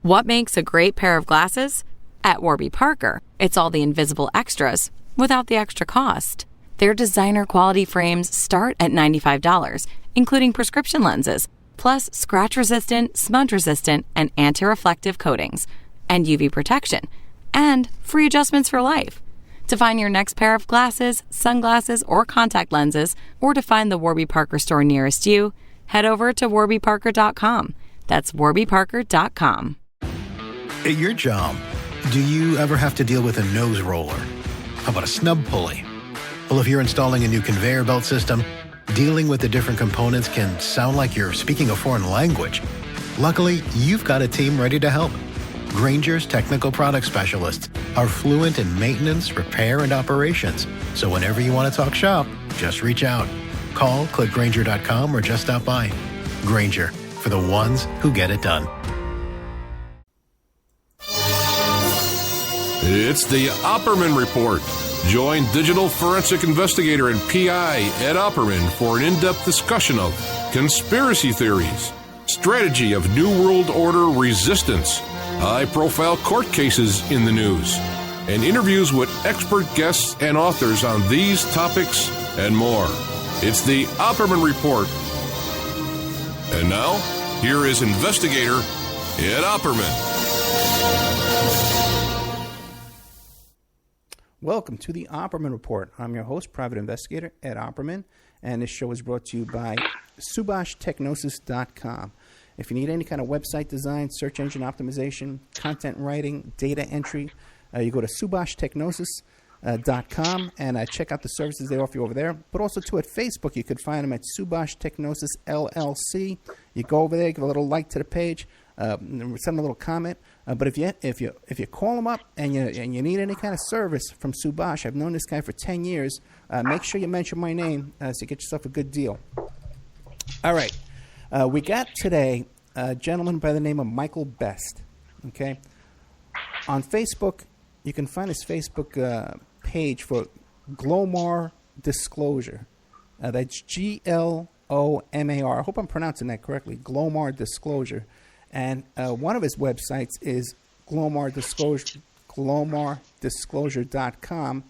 What makes a great pair of glasses? At Warby Parker, it's all the invisible extras without the extra cost. Their designer quality frames start at $95, including prescription lenses, plus scratch-resistant, smudge-resistant, and anti-reflective coatings, and UV protection, and free adjustments for life. To find your next pair of glasses, sunglasses, or contact lenses, or to find the Warby Parker store nearest you, head over to warbyparker.com. That's warbyparker.com. At your job, do you ever have to deal with a nose roller? How about a snub pulley? Well, if you're installing a new conveyor belt system, dealing with the different components can sound like you're speaking a foreign language. Luckily, you've got a team ready to help. Grainger's technical product specialists are fluent in maintenance, repair, and operations. So whenever you want to talk shop, just reach out. Call, click Grainger.com, or just stop by. Grainger, for the ones who get it done. It's the Opperman Report. Join digital forensic investigator and PI Ed Opperman for an in-depth discussion of conspiracy theories, strategy of New World Order resistance, high-profile court cases in the news, and interviews with expert guests and authors on these topics and more. It's the Opperman Report. And now, here is investigator Ed Opperman. Welcome to the Opperman Report. I'm your host, private investigator Ed Opperman, and this show is brought to you by SubashTechnosis.com. If you need any kind of website design, search engine optimization, content writing, data entry, you go to SubashTechnosis.com and check out the services they offer you over there. But also, too, at Facebook, you could find them at Subash Technosis LLC. You go over there, give a little like to the page, send them a little comment. But if you call them up and you need any kind of service from Subash, I've known this guy for 10 years. Make sure you mention my name so you get yourself a good deal. All right, we got today a gentleman by the name of Michael Best. Okay, on Facebook, you can find his Facebook page for Glomar Disclosure. That's Glomar. I hope I'm pronouncing that correctly. Glomar Disclosure. And one of his websites is glomarDisclosure.com,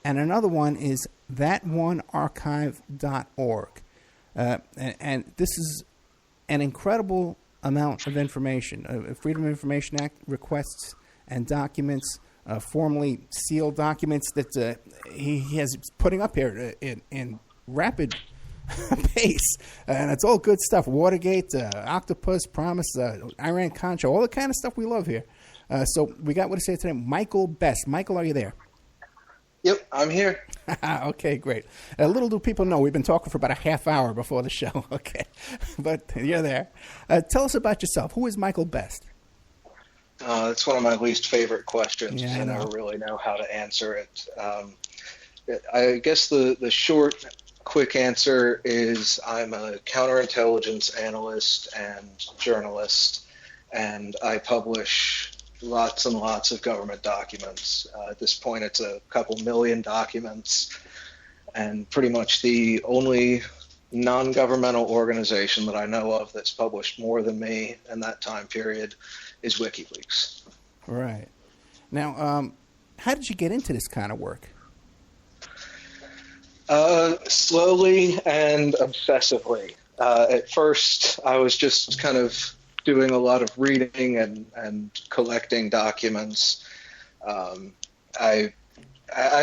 and another one is thatonearchive.org. And this is an incredible amount of information. Freedom of Information Act requests and documents, formally sealed documents that he has putting up here in rapid pace, and it's all good stuff. Watergate, Octopus, Promise, Iran-Contra, all the kind of stuff we love here. So we got what to say today. Michael Best. Michael, are you there? Yep, I'm here. Okay, great. Little do people know, we've been talking for about a half hour before the show. Okay, but you're there. Tell us about yourself. Who is Michael Best? It's one of my least favorite questions. Yeah, I never really know how to answer it. I guess the short, quick answer is I'm a counterintelligence analyst and journalist, and I publish lots and lots of government documents. At this point, it's a couple million documents, and pretty much the only non-governmental organization that I know of that's published more than me in that time period is WikiLeaks. Right. Now, how did you get into this kind of work? Slowly and obsessively. At first, I was just kind of doing a lot of reading and collecting documents. I'd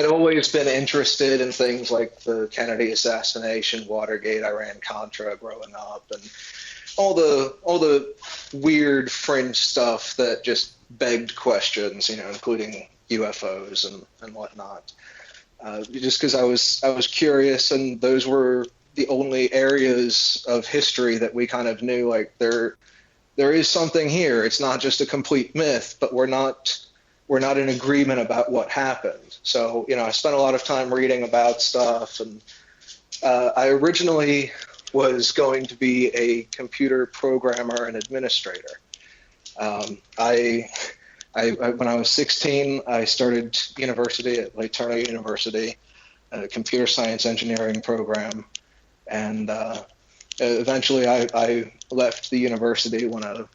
always been interested in things like the Kennedy assassination, Watergate, Iran-Contra growing up, and all the weird fringe stuff that just begged questions, including UFOs and whatnot. Just because I was curious, and those were the only areas of history that we kind of knew, like there is something here. It's not just a complete myth, but we're not in agreement about what happened. So, I spent a lot of time reading about stuff, and I originally was going to be a computer programmer and administrator. When I was 16, I started university at Lake Turner University, a computer science engineering program, and eventually I left the university when a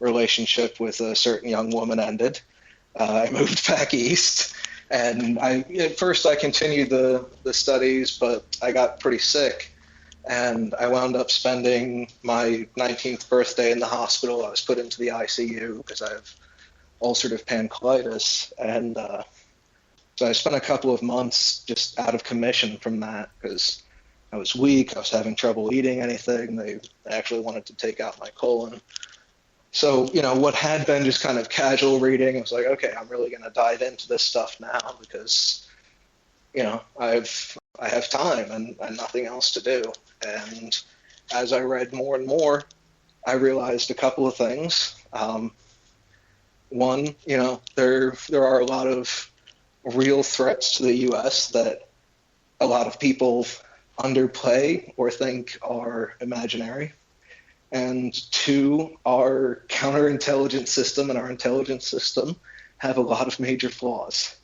relationship with a certain young woman ended. I moved back east, and at first I continued the studies, but I got pretty sick, and I wound up spending my 19th birthday in the hospital. I was put into the ICU because I have ulcerative pancreatitis, and so I spent a couple of months just out of commission from that because I was weak. I was having trouble eating anything. They actually wanted to take out my colon. So, what had been just kind of casual reading, I was like, okay, I'm really going to dive into this stuff now because, I have time and nothing else to do. And as I read more and more, I realized a couple of things. One, there are a lot of real threats to the U.S. that a lot of people underplay or think are imaginary. And two, our counterintelligence system and our intelligence system have a lot of major flaws.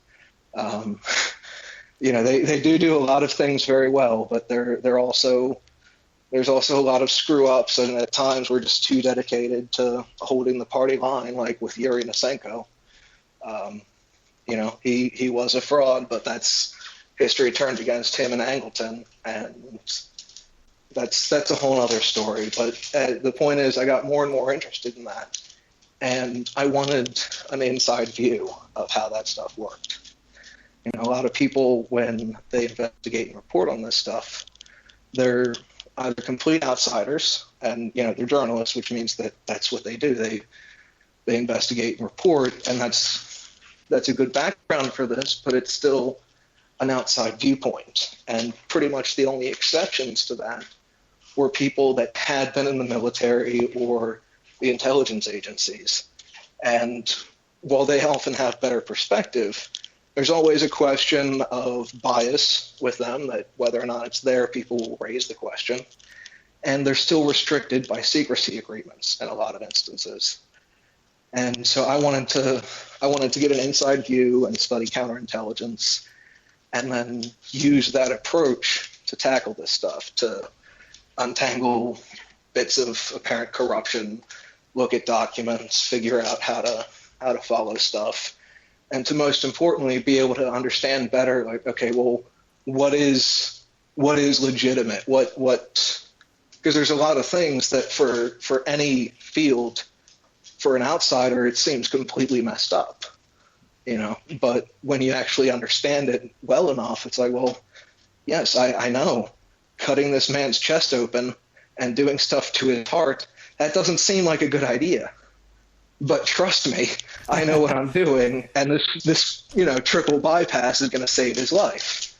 They do a lot of things very well, but there's also a lot of screw ups, and at times we're just too dedicated to holding the party line, like with Yuri Nasenko. He was a fraud, but that's history turned against him and Angleton, and that's a whole other story. But the point is, I got more and more interested in that, and I wanted an inside view of how that stuff worked. A lot of people, when they investigate and report on this stuff, they're either complete outsiders, and they're journalists, which means that that's what they do. They investigate and report, and that's a good background for this, but it's still an outside viewpoint. And pretty much the only exceptions to that were people that had been in the military or the intelligence agencies. And while they often have better perspective, there's always a question of bias with them, that whether or not it's there, people will raise the question. And they're still restricted by secrecy agreements in a lot of instances. And so I wanted to get an inside view and study counterintelligence, and then use that approach to tackle this stuff, to untangle bits of apparent corruption, look at documents, figure out how to follow stuff, and to most importantly be able to understand better, like, okay, well, what is legitimate? What because there's a lot of things that for any field, for an outsider, it seems completely messed up, but when you actually understand it well enough, it's like, well, yes, I know cutting this man's chest open and doing stuff to his heart, that doesn't seem like a good idea. But trust me, I know what I'm doing, and this triple bypass is going to save his life.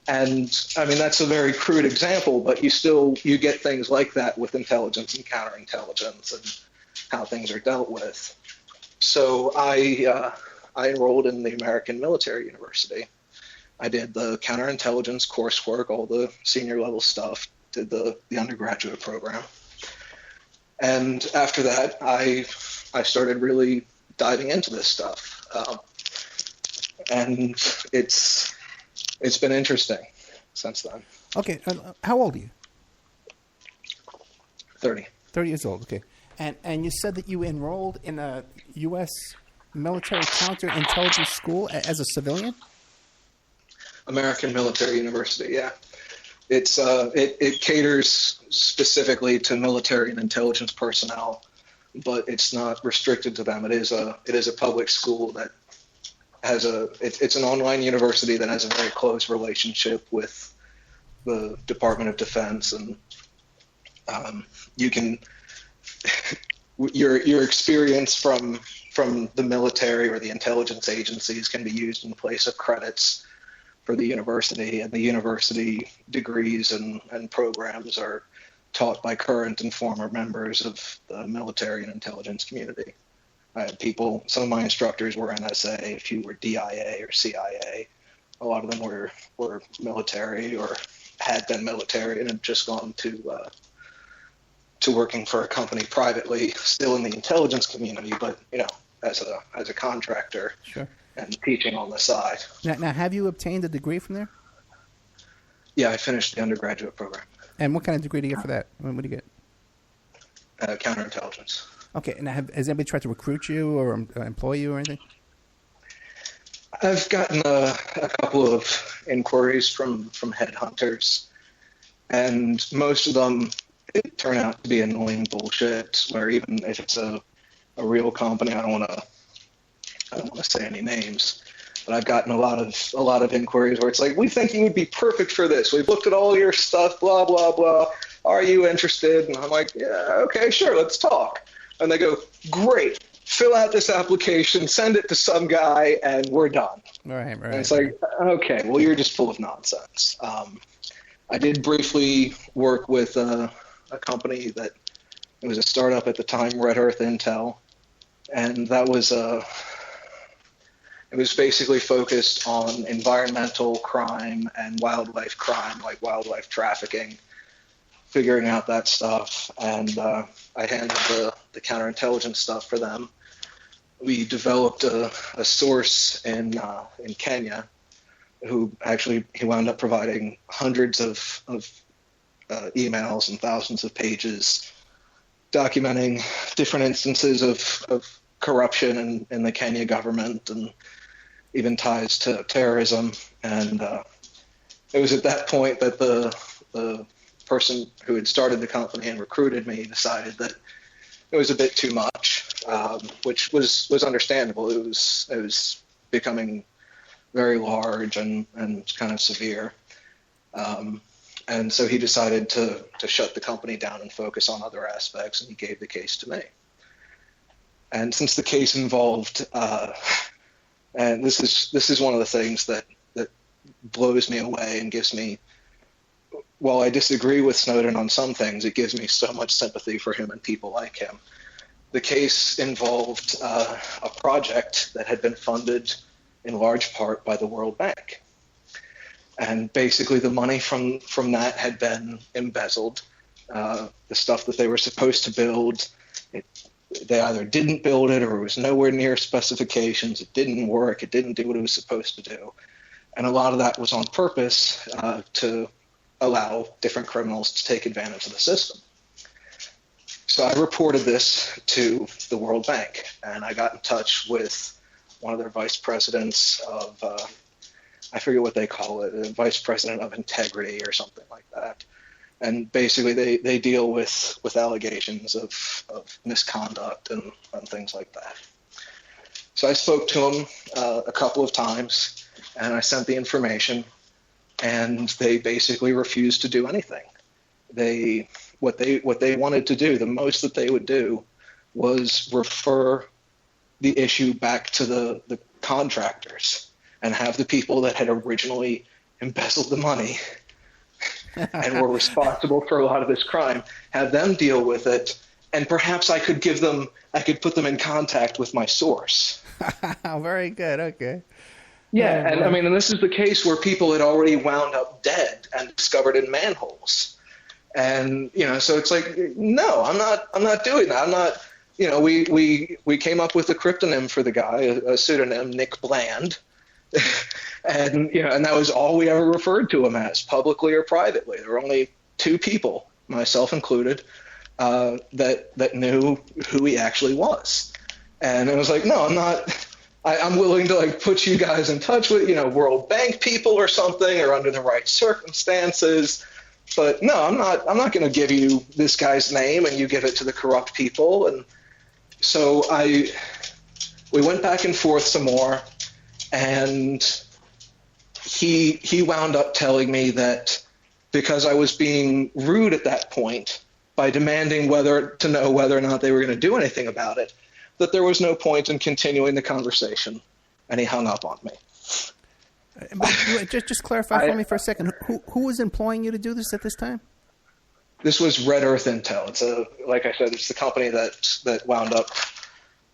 And I mean, that's a very crude example, but you get things like that with intelligence and counterintelligence and how things are dealt with. So I enrolled in the American Military University. I did the counterintelligence coursework, all the senior level stuff, did the undergraduate program. And after that, I started really diving into this stuff. And it's been interesting since then. Okay. How old are you? 30. 30 years old. Okay. And you said that you enrolled in a U.S. military counterintelligence school as a civilian? American Military University, yeah. It's it caters specifically to military and intelligence personnel, but it's not restricted to them. It is a public school that has it's an online university that has a very close relationship with the Department of Defense, and you can your experience from the military or the intelligence agencies can be used in place of credits for the university, and the university degrees and programs are taught by current and former members of the military and intelligence community. I had some of my instructors were NSA, a few were DIA or CIA. A lot of them were military or had been military and had just gone to working for a company privately, still in the intelligence community, but as a contractor. Sure. And teaching on the side. Now, have you obtained a degree from there? Yeah, I finished the undergraduate program. And what kind of degree do you get for that? What do you get? Counterintelligence. Okay, and has anybody tried to recruit you or employ you or anything? I've gotten a couple of inquiries from headhunters, and most of them turn out to be annoying bullshit. Where even if it's a real company, I don't want to say any names, but I've gotten a lot of inquiries where it's like, we think you would be perfect for this. We've looked at all your stuff, blah blah blah. Are you interested? And I'm like, yeah, okay, sure, let's talk. And they go, great. Fill out this application, send it to some guy, and we're done. Right. And it's like, okay, well, you're just full of nonsense. I did briefly work with a company that it was a startup at the time, Red Earth Intel, and that was it was basically focused on environmental crime and wildlife crime, like wildlife trafficking, figuring out that stuff, and I handled the counterintelligence stuff for them. We developed a source in Kenya who actually he wound up providing hundreds of emails and thousands of pages documenting different instances of corruption in the Kenya government and even ties to terrorism. And it was at that point that the person who had started the company and recruited me decided that it was a bit too much, which was understandable. It was becoming very large and kind of severe. And so he decided to shut the company down and focus on other aspects, and he gave the case to me. And since the case involved, and this is one of the things that blows me away and gives me, while I disagree with Snowden on some things, it gives me so much sympathy for him and people like him. The case involved a project that had been funded in large part by the World Bank. And basically the money from that had been embezzled. The stuff that they were supposed to build, they either didn't build it or it was nowhere near specifications. It didn't work. It didn't do what it was supposed to do. And a lot of that was on purpose to allow different criminals to take advantage of the system. So I reported this to the World Bank, and I got in touch with one of their vice presidents of, I forget what they call it, a vice president of integrity or something like that. And basically they deal with allegations of misconduct and things like that. So I spoke to him a couple of times, and I sent the information, and they basically refused to do anything. What they wanted to do, the most that they would do, was refer the issue back to the contractors and have the people that had originally embezzled the money and were responsible for a lot of this crime, have them deal with it, and perhaps I could put them in contact with my source. Very good. Okay. Yeah, and I mean, and this is the case where people had already wound up dead and discovered in manholes. And, so it's like, no, I'm not doing that. I'm not, we came up with a cryptonym for the guy, a pseudonym, Nick Bland. And, and that was all we ever referred to him as, publicly or privately. There were only two people, myself included, that knew who he actually was. And it was like, no, I'm not. I'm willing to put you guys in touch with, World Bank people or something, or under the right circumstances. But no, I'm not going to give you this guy's name and you give it to the corrupt people. And so we went back and forth some more, and he wound up telling me that because I was being rude at that point by demanding to know whether or not they were going to do anything about it, that there was no point in continuing the conversation, and he hung up on me. Just clarify for me for a second. Who was employing you to do this at this time? This was Red Earth Intel. It's like I said, it's the company that wound up.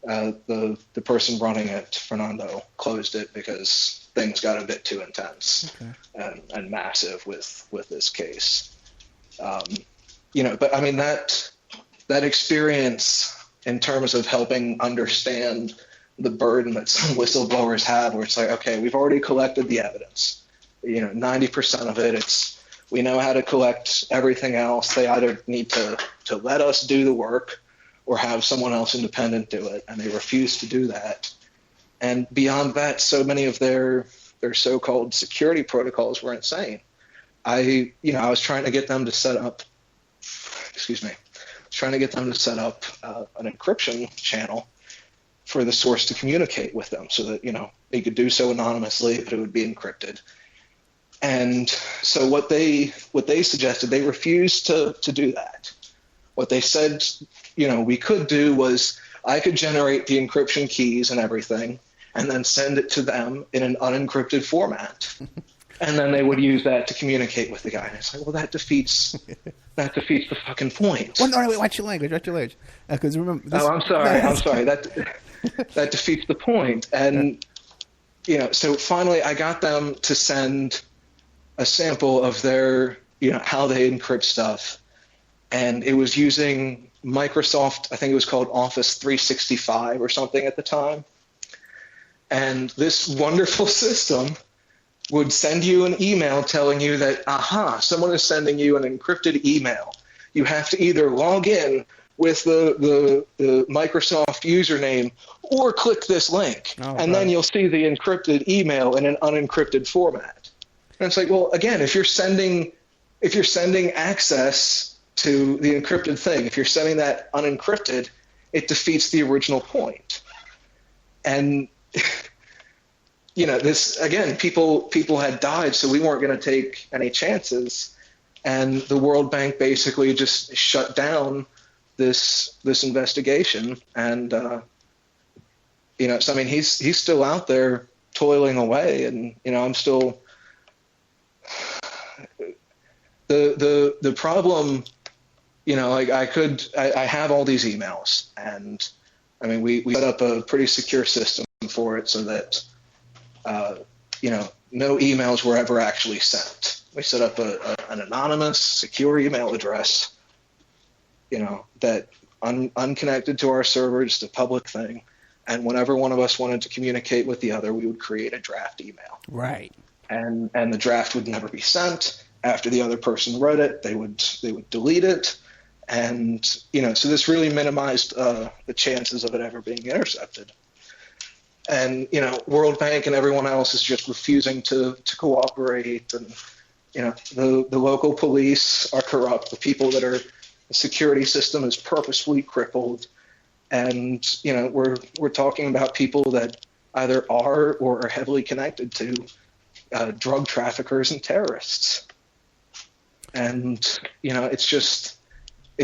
The person running it, Fernando, closed it because things got a bit too intense and massive with this case. But I mean that experience in terms of helping understand the burden that some whistleblowers have, where it's like, okay, we've already collected the evidence. 90% of it, we know how to collect everything else. They either need to let us do the work, or have someone else independent do it, and they refused to do that. And beyond that, so many of their so-called security protocols were insane. I was trying to get them to set up, an encryption channel for the source to communicate with them, so that they could do so anonymously, but it would be encrypted. And so what they suggested, they refused to do that. What they said, we could do was I could generate the encryption keys and everything, and then send it to them in an unencrypted format. And then they would use that to communicate with the guy. And it's like, well, that defeats the fucking point. Well, no, wait, watch your language. Because remember. I'm sorry. That defeats the point. And so finally, I got them to send a sample of their, how they encrypt stuff, and it was using Microsoft. I think it was called Office 365 or something at the time. And this wonderful system would send you an email telling you that, someone is sending you an encrypted email. You have to either log in with the Microsoft username or click this link, then you'll see the encrypted email in an unencrypted format. And it's like, well, again, if you're sending access to the encrypted thing, if you're sending that unencrypted, it defeats the original point. And this, again, people had died, so we weren't going to take any chances. And the World Bank basically just shut down this investigation. And, so, I mean, he's still out there toiling away, and, I'm still, the problem, I have all these emails, and I mean, we set up a pretty secure system for it so that, no emails were ever actually sent. We set up an anonymous, secure email address, that unconnected to our servers, the public thing. And whenever one of us wanted to communicate with the other, we would create a draft email. Right. And the draft would never be sent. After the other person read it, they would delete it. And, so this really minimized the chances of it ever being intercepted. And, World Bank and everyone else is just refusing to cooperate. And, the local police are corrupt. The people that are, the security system is purposefully crippled. And, we're talking about people that either are or are heavily connected to drug traffickers and terrorists. And, it's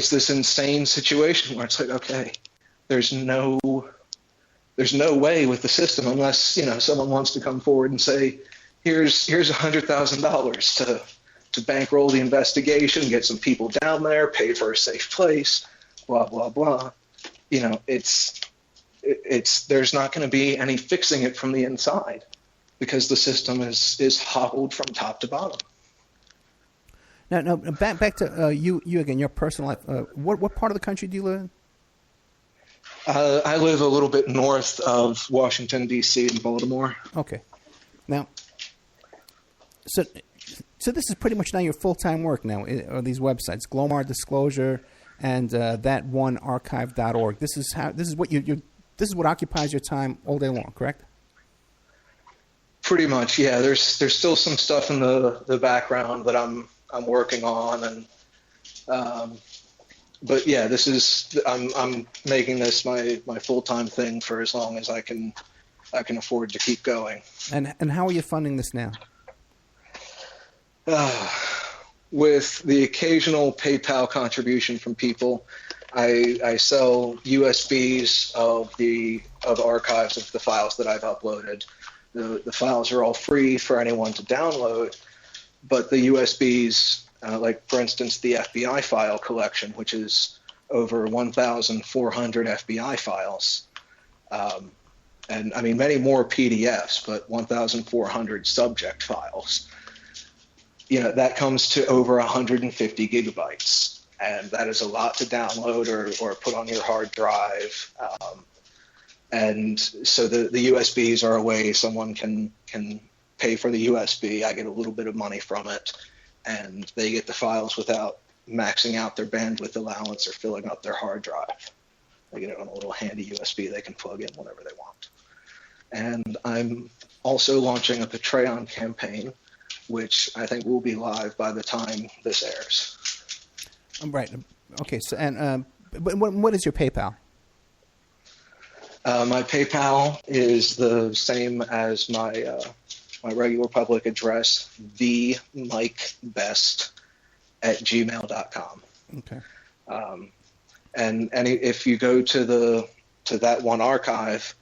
this insane situation where it's like, okay, there's no way with the system unless, someone wants to come forward and say, here's $100,000 to bankroll the investigation, get some people down there, pay for a safe place, blah, blah, blah. There's not going to be any fixing it from the inside because the system is hobbled from top to bottom. Now, back to you again, your personal life. What part of the country do you live in? I live a little bit north of Washington, D.C. and Baltimore. Okay. Now, so this is pretty much now your full-time work now, are these websites, Glomar Disclosure and thatonearchive.org. This is what occupies your time all day long, correct? Pretty much, yeah. There's still some stuff in the background that I'm working on, and but yeah, this is I'm making this my full-time thing for as long as I can afford to keep going. And how are you funding this now? With the occasional PayPal contribution from people, I sell USBs of archives of the files that I've uploaded. The files are all free for anyone to download, but the USBs, like for instance, the FBI file collection, which is over 1,400 FBI files, and I mean many more PDFs, but 1,400 subject files. That comes to over 150 gigabytes, and that is a lot to download or put on your hard drive. And so the USBs are a way someone can pay for the USB. I get a little bit of money from it, and they get the files without maxing out their bandwidth allowance or filling up their hard drive. They get it on a little handy USB they can plug in whenever they want. And I'm also launching a Patreon campaign, which I think will be live by the time this airs. Right. Okay. So, and but what is your PayPal? My PayPal is the same as my regular public address, themikebest@gmail.com. Okay. And if you go to that one archive,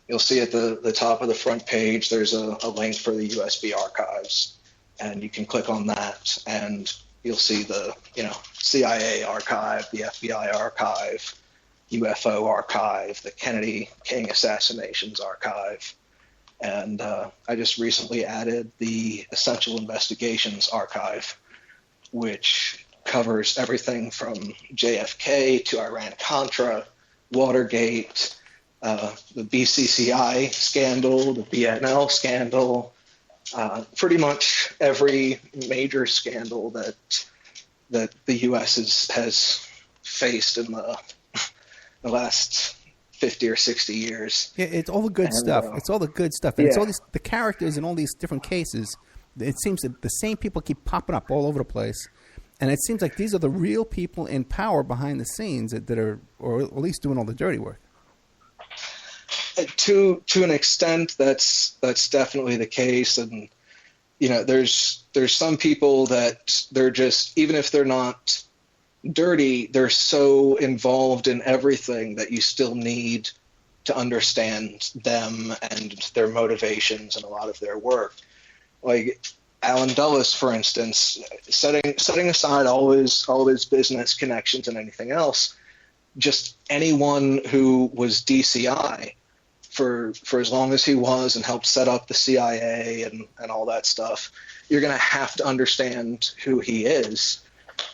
you'll see at the top of the front page there's a link for the USB archives, and you can click on that, and you'll see the CIA archive, the FBI archive, UFO archive, the Kennedy King assassinations archive, and I just recently added the Essential Investigations archive, which covers everything from JFK to Iran-Contra, Watergate, the BCCI scandal, the BNL scandal, pretty much every major scandal that the U.S. has faced in the last 50 or 60 years. Yeah, it's all the good stuff. It's all the good stuff. And yeah. it's all the characters in all these different cases. It seems that the same people keep popping up all over the place. And it seems like these are the real people in power behind the scenes that are, or at least doing all the dirty work. To an extent, that's definitely the case. And, there's some people that they're just, even if they're not dirty, they're so involved in everything that you still need to understand them and their motivations and a lot of their work. Like Alan Dulles, for instance, setting aside all his business connections and anything else, just anyone who was DCI for as long as he was and helped set up the CIA and all that stuff, you're going to have to understand who he is.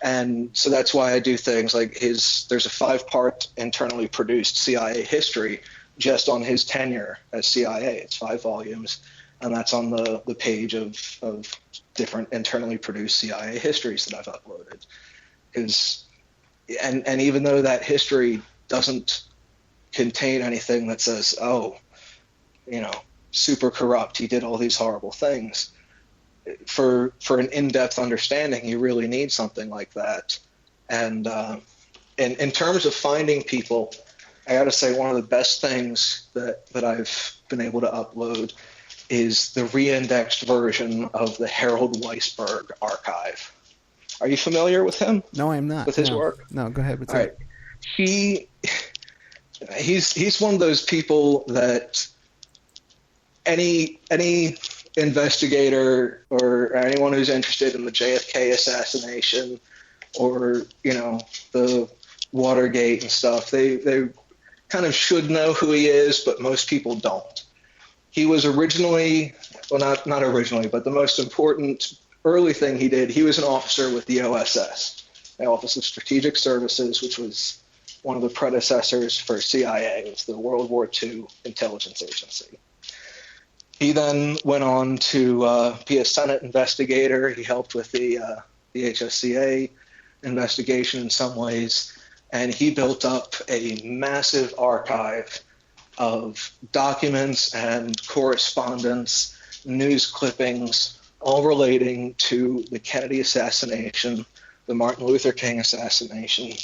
And so that's why I do things like there's a 5-part internally produced CIA history just on his tenure as CIA. It's 5 volumes. And that's on the page of different internally produced CIA histories that I've uploaded. And even though that history doesn't contain anything that says, super corrupt, he did all these horrible things, for an in-depth understanding, you really need something like that. And in terms of finding people, I got to say one of the best things that I've been able to upload is the re-indexed version of the Harold Weisberg archive. Are you familiar with him? No, I'm not. With his work? No, go ahead. All right. He's one of those people that any investigator or anyone who's interested in the JFK assassination or the Watergate and stuff, they kind of should know who he is, but most people don't. He was originally, well, not originally, but the most important early thing he did, he was an officer with the OSS, the Office of Strategic Services, which was one of the predecessors for CIA. It was the World War II intelligence agency. He then went on to be a Senate investigator. He helped with the HSCA investigation in some ways, and he built up a massive archive of documents and correspondence, news clippings, all relating to the Kennedy assassination, the Martin Luther King assassination,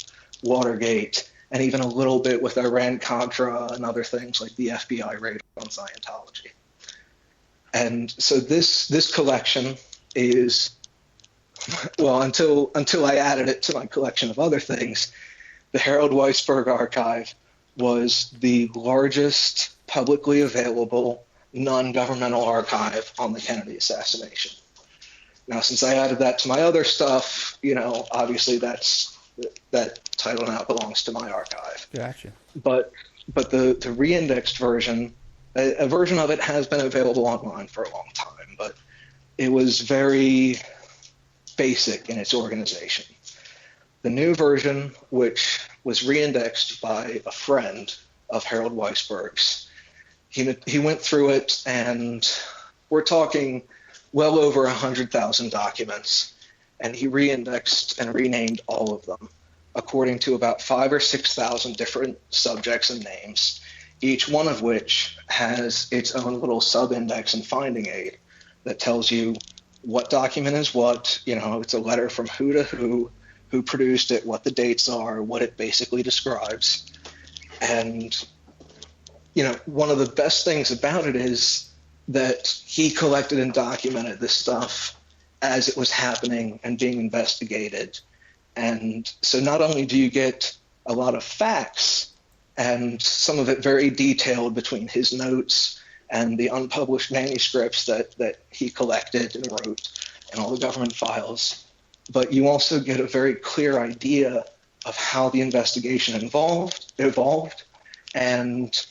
Watergate, and even a little bit with Iran-Contra and other things like the FBI raid on Scientology. And so this collection is, well, until I added it to my collection of other things, the Harold Weisberg archive was the largest publicly available non-governmental archive on the Kennedy assassination. Now, since I added that to my other stuff, obviously that title now belongs to my archive. Gotcha. But the re-indexed version, a version of it has been available online for a long time, but it was very basic in its organization. The new version, which was re-indexed by a friend of Harold Weisberg's, he went through it, and we're talking well over 100,000 documents, and he re-indexed and renamed all of them. according to about 5,000 or 6,000 different subjects and names, each one of which has its own little sub-index and finding aid that tells you what document is what. It's a letter from who to who produced it, what the dates are, what it basically describes. And, one of the best things about it is that he collected and documented this stuff as it was happening and being investigated. And so not only do you get a lot of facts, and some of it very detailed between his notes and the unpublished manuscripts that he collected and wrote and all the government files, but you also get a very clear idea of how the investigation evolved and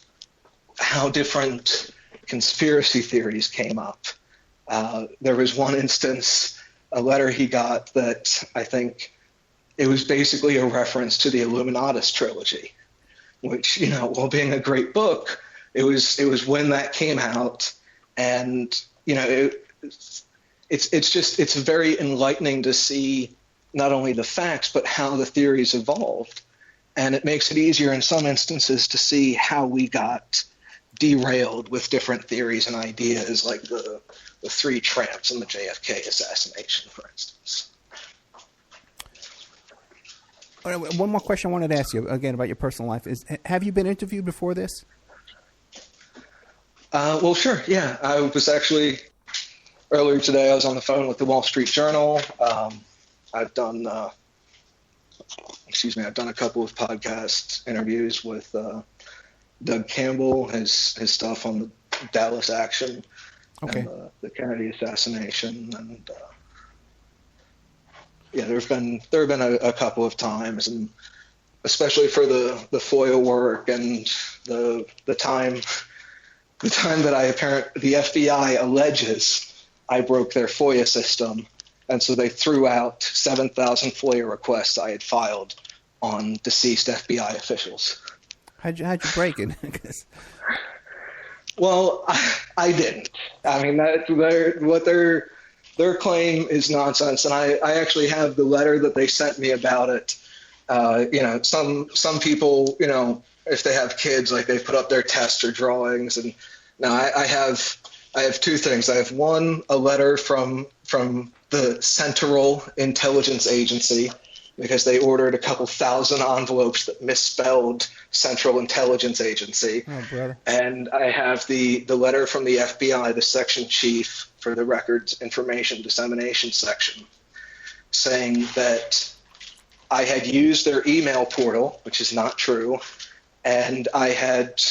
how different conspiracy theories came up. There was one instance, a letter he got that I think it was basically a reference to the Illuminatus trilogy, which, while being a great book, it was when that came out, and it's very enlightening to see not only the facts but how the theories evolved, and it makes it easier in some instances to see how we got derailed with different theories and ideas, like the three tramps and the JFK assassination, for instance. One more question I wanted to ask you, again, about your personal life is, have you been interviewed before this? Well, sure, yeah. I was actually, earlier today, I was on the phone with the Wall Street Journal. I've done a couple of podcast interviews with Doug Campbell, his stuff on the Dallas action, and the Kennedy assassination, and there have been a couple of times, and especially for the FOIA work and the time that the FBI alleges I broke their FOIA system, and so they threw out 7,000 FOIA requests I had filed on deceased FBI officials. How'd you break it? Well, I didn't. I mean, their claim is nonsense, and I actually have the letter that they sent me about it. Some people, if they have kids, like they put up their tests or drawings, and now I have two things. I have one, a letter from the Central Intelligence Agency, because they ordered a couple thousand envelopes that misspelled Central Intelligence Agency. Oh, brother. And I have the letter from the FBI, the section chief for the Records Information Dissemination section, saying that I had used their email portal, which is not true, and I had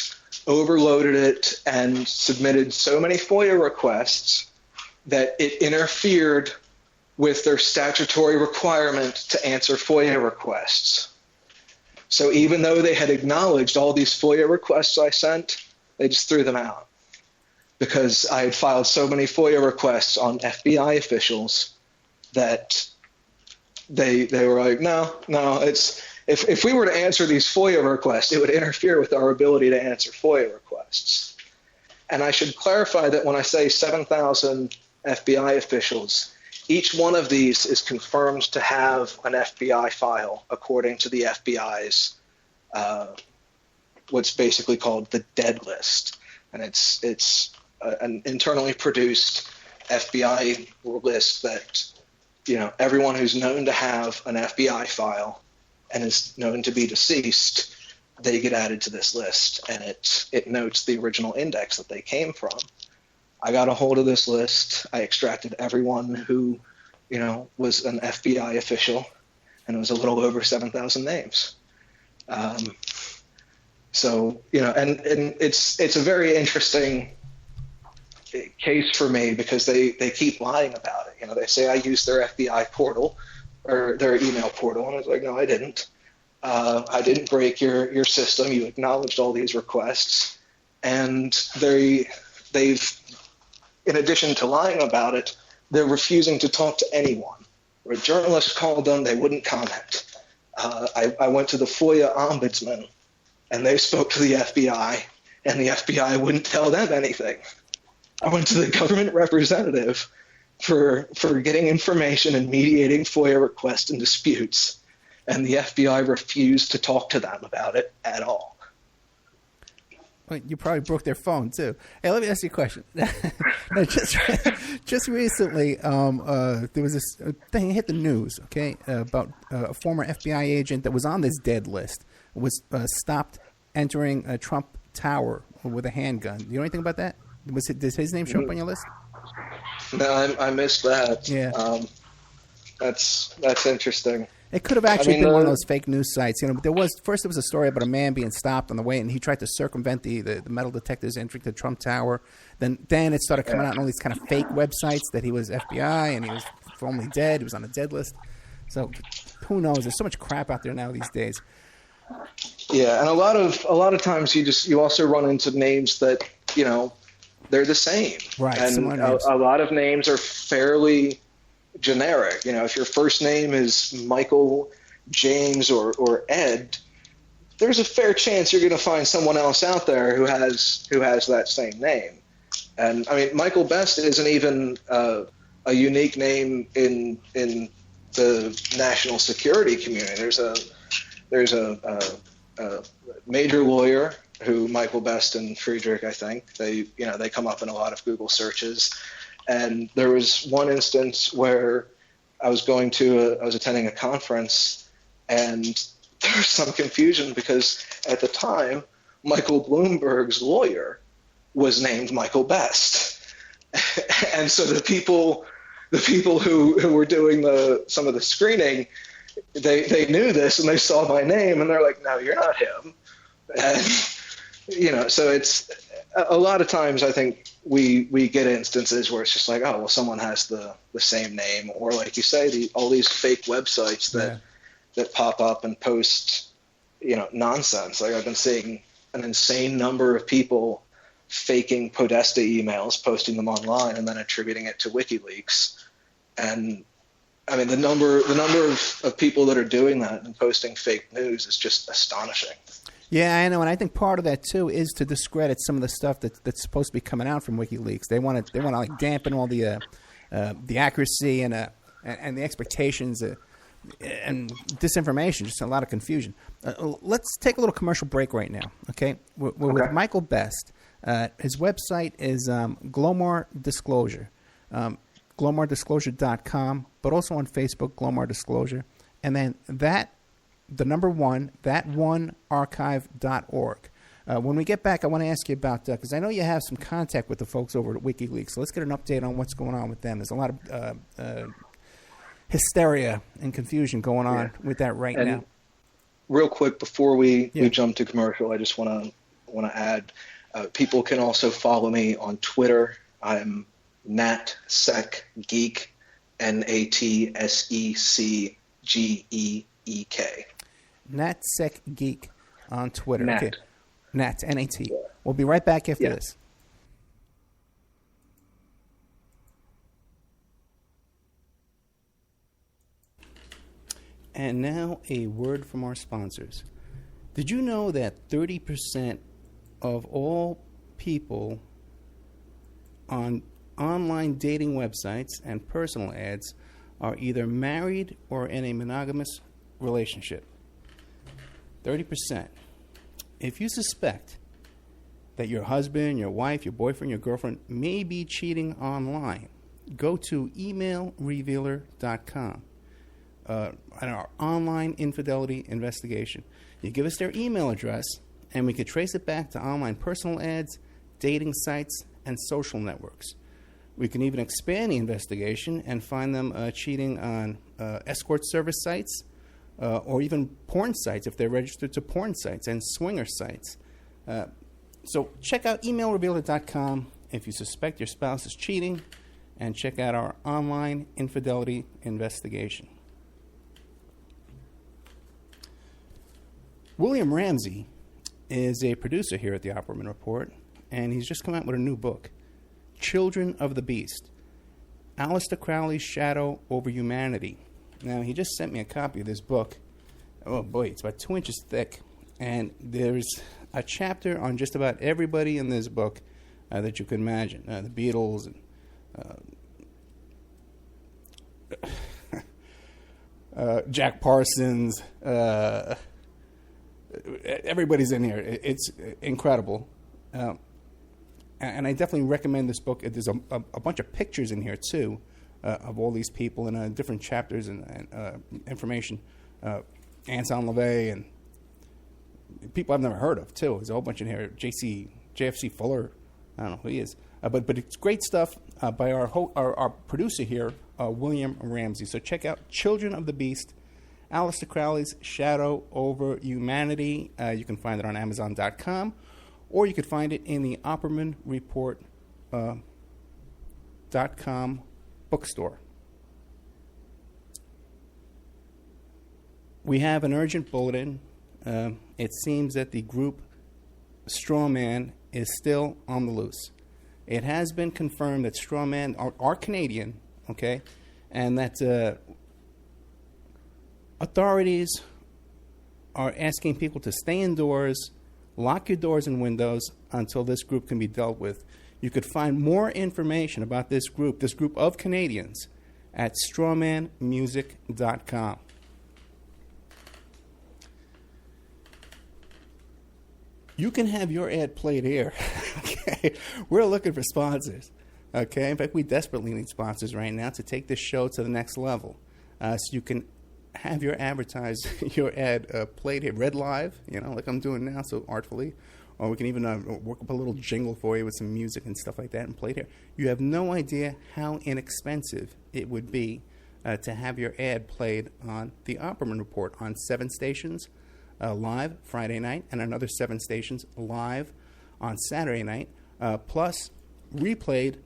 overloaded it and submitted so many FOIA requests that it interfered with their statutory requirement to answer FOIA requests. So even though they had acknowledged all these FOIA requests I sent, they just threw them out because I had filed so many FOIA requests on FBI officials that they were like, no, it's if we were to answer these FOIA requests, it would interfere with our ability to answer FOIA requests. And I should clarify that when I say 7,000 FBI officials, each one of these is confirmed to have an FBI file according to the FBI's what's basically called the dead list. And it's an internally produced FBI list that, everyone who's known to have an FBI file and is known to be deceased, they get added to this list, and it notes the original index that they came from. I got a hold of this list. I extracted everyone who, was an FBI official, and it was a little over 7,000 names. So, and it's a very interesting case for me because they keep lying about it. They say I used their FBI portal or their email portal, and I was like, no, I didn't. I didn't break your system. You acknowledged all these requests, and they've, in addition to lying about it, they're refusing to talk to anyone. When journalists called them, they wouldn't comment. I went to the FOIA ombudsman, and they spoke to the FBI, and the FBI wouldn't tell them anything. I went to the government representative for getting information and mediating FOIA requests and disputes, and the FBI refused to talk to them about it at all. Well, you probably broke their phone too. Hey, let me ask you a question. No, just recently, there was this thing hit the news, okay, about a former FBI agent that was on this dead list was stopped entering a Trump Tower with a handgun. Do you know anything about that? Does his name show up on your list? No, I missed that. Yeah. That's interesting. It could have actually been one of those fake news sites. There was a story about a man being stopped on the way, and he tried to circumvent the metal detectors entering the Trump Tower. Then it started coming out on all these kind of fake websites that he was FBI and he was formerly dead. He was on a dead list. So who knows? There's so much crap out there now these days. Yeah, and a lot of times you also run into names that they're the same. Right. And a lot of names are fairly generic. If your first name is Michael, James, or Ed, there's a fair chance you're going to find someone else out there who has that same name. And I mean, Michael Best isn't even a unique name in the national security community. There's a major lawyer who Michael Best and Friedrich, I think they come up in a lot of Google searches. And there was one instance where I was attending a conference, and there was some confusion because at the time, Michael Bloomberg's lawyer was named Michael Best. And so the people who were doing some of the screening, they knew this and they saw my name and they're like, no, you're not him. And, so it's a lot of times I think we get instances where it's just like, oh, well, someone has the same name, or like you say, all these fake websites that pop up and post, nonsense. Like I've been seeing an insane number of people faking Podesta emails, posting them online, and then attributing it to WikiLeaks. And I mean, the number of people that are doing that and posting fake news is just astonishing. Yeah, I know, and I think part of that too is to discredit some of the stuff that's supposed to be coming out from WikiLeaks. They want to like dampen all the accuracy and the expectations and disinformation. Just a lot of confusion. Let's take a little commercial break right now. Okay, we're with Michael Best. His website is Glomar Disclosure, GlomarDisclosure.com, but also on Facebook, Glomar Disclosure, and then the number one, that1archive.org. When we get back, I want to ask you about, because I know you have some contact with the folks over at WikiLeaks, so let's get an update on what's going on with them. There's a lot of hysteria and confusion going on with that right now. Real quick, before we jump to commercial, I just want to add, people can also follow me on Twitter. I'm NatSecGeek, NatSecGeek. NatSecGeek on Twitter. Nat. Okay. Nat, N-A-T. Yeah. We'll be right back after this. And now a word from our sponsors. Did you know that 30% of all people on online dating websites and personal ads are either married or in a monogamous relationship? 30%. If you suspect that your husband, your wife, your boyfriend, your girlfriend may be cheating online, go to emailrevealer.com. On our online infidelity investigation. You give us their email address, and we can trace it back to online personal ads, dating sites, and social networks. We can even expand the investigation and find them cheating on escort service sites, or even porn sites if they're registered to porn sites and swinger sites. So check out emailrevealer.com if you suspect your spouse is cheating, and check out our online infidelity investigation. William Ramsey is a producer here at the Opperman Report, and he's just come out with a new book, Children of the Beast, Aleister Crowley's Shadow Over Humanity. Now, he just sent me a copy of this book. Oh, boy, it's about 2 inches thick. And there's a chapter on just about everybody in this book that you can imagine. The Beatles, and Jack Parsons. Everybody's in here. It's incredible. And I definitely recommend this book. There's a bunch of pictures in here, too, of all these people and different chapters and information. Anton LaVey and people I've never heard of, too. There's a whole bunch in here. JFC Fuller. I don't know who he is. But it's great stuff by our producer here, William Ramsey. So check out Children of the Beast, Aleister Crowley's Shadow Over Humanity. You can find it on Amazon.com, or you could find it in the OppermanReport.com bookstore. We have an urgent bulletin. It seems that the group Strawman is still on the loose. It has been confirmed that Strawman are Canadian, okay, and that authorities are asking people to stay indoors, lock your doors and windows until this group can be dealt with. You could find more information about this group of Canadians, at strawmanmusic.com. You can have your ad played here. Okay, we're looking for sponsors. Okay, in fact, we desperately need sponsors right now to take this show to the next level. So you can have your ad played here, read live, like I'm doing now, so artfully. Or we can even work up a little jingle for you with some music and stuff like that and play it here. You have no idea how inexpensive it would be to have your ad played on the Opperman Report on 7 stations live Friday night and another 7 stations live on Saturday night, plus replayed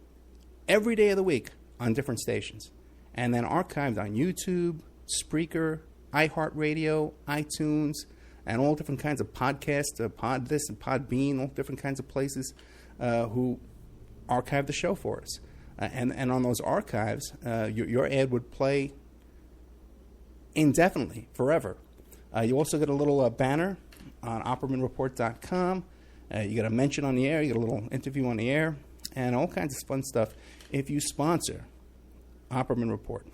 every day of the week on different stations, and then archived on YouTube, Spreaker, iHeartRadio, iTunes, and all different kinds of podcasts, Pod This and Podbean, all different kinds of places who archive the show for us. And on those archives, your ad would play indefinitely, forever. You also get a little banner on OppermanReport.com. You get a mention on the air, you get a little interview on the air, and all kinds of fun stuff if you sponsor Opperman Report.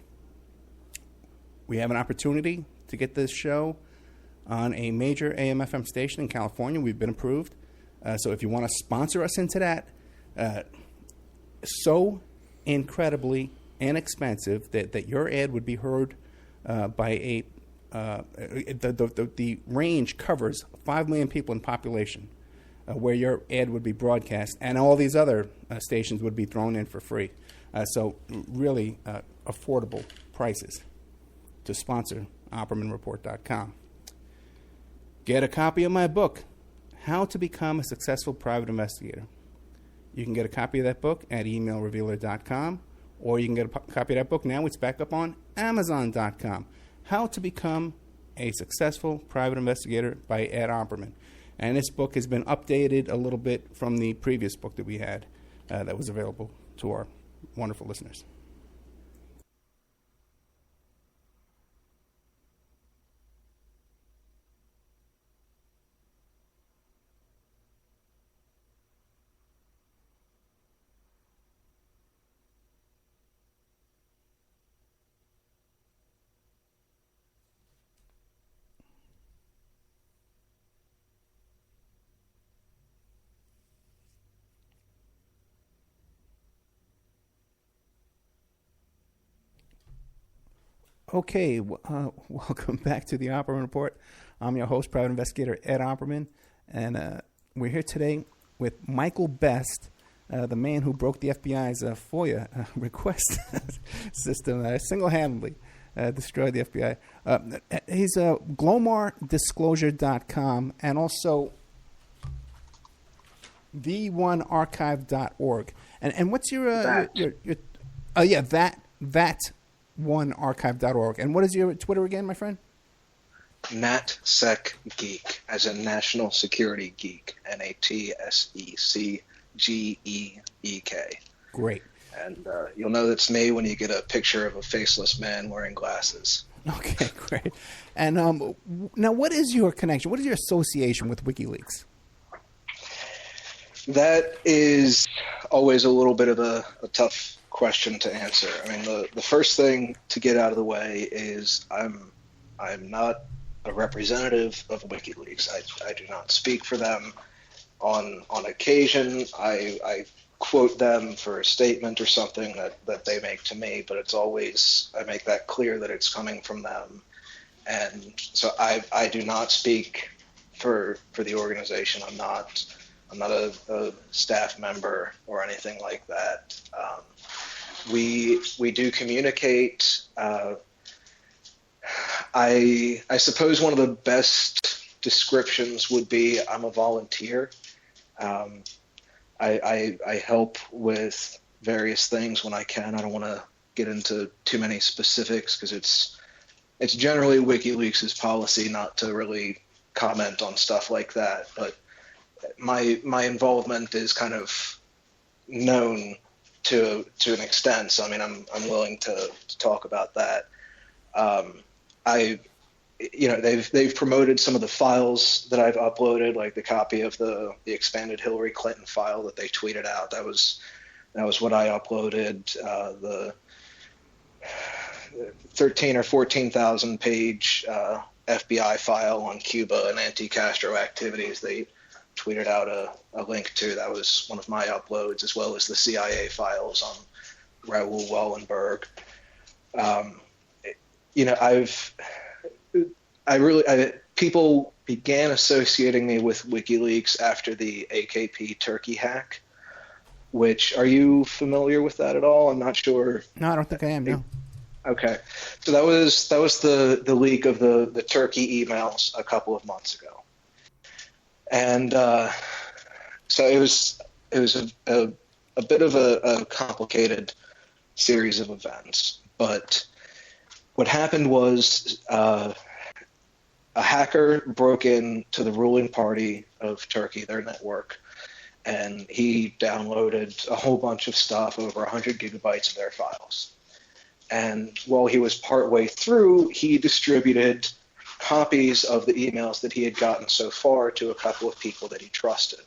We have an opportunity to get this show on a major AM/FM station in California. We've been approved. So if you want to sponsor us into that, so incredibly inexpensive that your ad would be heard by the range covers 5 million people in population where your ad would be broadcast, and all these other stations would be thrown in for free. So really affordable prices to sponsor OppermanReport.com. Get a copy of my book, How to Become a Successful Private Investigator. You can get a copy of that book at emailrevealer.com, or you can get a copy of that book now. It's back up on Amazon.com. How to Become a Successful Private Investigator by Ed Opperman. And this book has been updated a little bit from the previous book that we had that was available to our wonderful listeners. Okay, welcome back to the Opperman Report. I'm your host, Private Investigator Ed Opperman, and we're here today with Michael Best, the man who broke the FBI's FOIA request system, single-handedly destroyed the FBI. He's GlomarDisclosure.com and also the1archive.org. And what's your that1archive.org. And what is your Twitter again, my friend? NatSecGeek, as in National Security Geek, NatSecGeek. Great. And you'll know that's me when you get a picture of a faceless man wearing glasses. Okay, great. And now, what is your connection? What is your association with WikiLeaks? That is always a little bit of a tough question to answer. I mean, the first thing to get out of the way is I'm not a representative of WikiLeaks. I do not speak for them. On occasion, I quote them for a statement or something that they make to me, but it's always, I make that clear that it's coming from them. And so I do not speak for the organization. I'm not a staff member or anything like that. We do communicate. I suppose one of the best descriptions would be I'm a volunteer. I help with various things when I can. I don't want to get into too many specifics because it's generally WikiLeaks' policy not to really comment on stuff like that. But my involvement is kind of known to an extent. So I mean, I'm willing to talk about that. They've promoted some of the files that I've uploaded, like the copy of the expanded Hillary Clinton file that they tweeted out. That was what I uploaded. The 13 or 14,000 page FBI file on Cuba and anti-Castro activities. They tweeted out a link to. That was one of my uploads, as well as the CIA files on Raoul Wallenberg. People began associating me with WikiLeaks after the AKP Turkey hack. Which, are you familiar with that at all? I'm not sure. No, I don't think I am. No. Okay, so that was the leak of the Turkey emails a couple of months ago, and so it was a bit of a complicated series of events. But what happened was a hacker broke into the ruling party of Turkey, their network, and he downloaded a whole bunch of stuff, over 100 gigabytes of their files. And while he was partway through, he distributed copies of the emails that he had gotten so far to a couple of people that he trusted.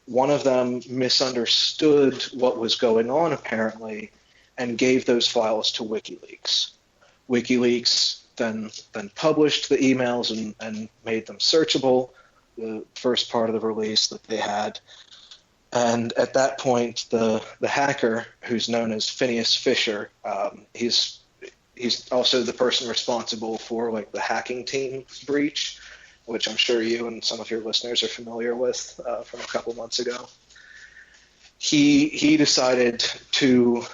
One of them misunderstood what was going on, apparently, and gave those files to WikiLeaks. WikiLeaks then published the emails and made them searchable, the first part of the release that they had. And at that point, the hacker, who's known as Phineas Fisher, he's also the person responsible for like the hacking team breach, which I'm sure you and some of your listeners are familiar with from a couple months ago. He decided to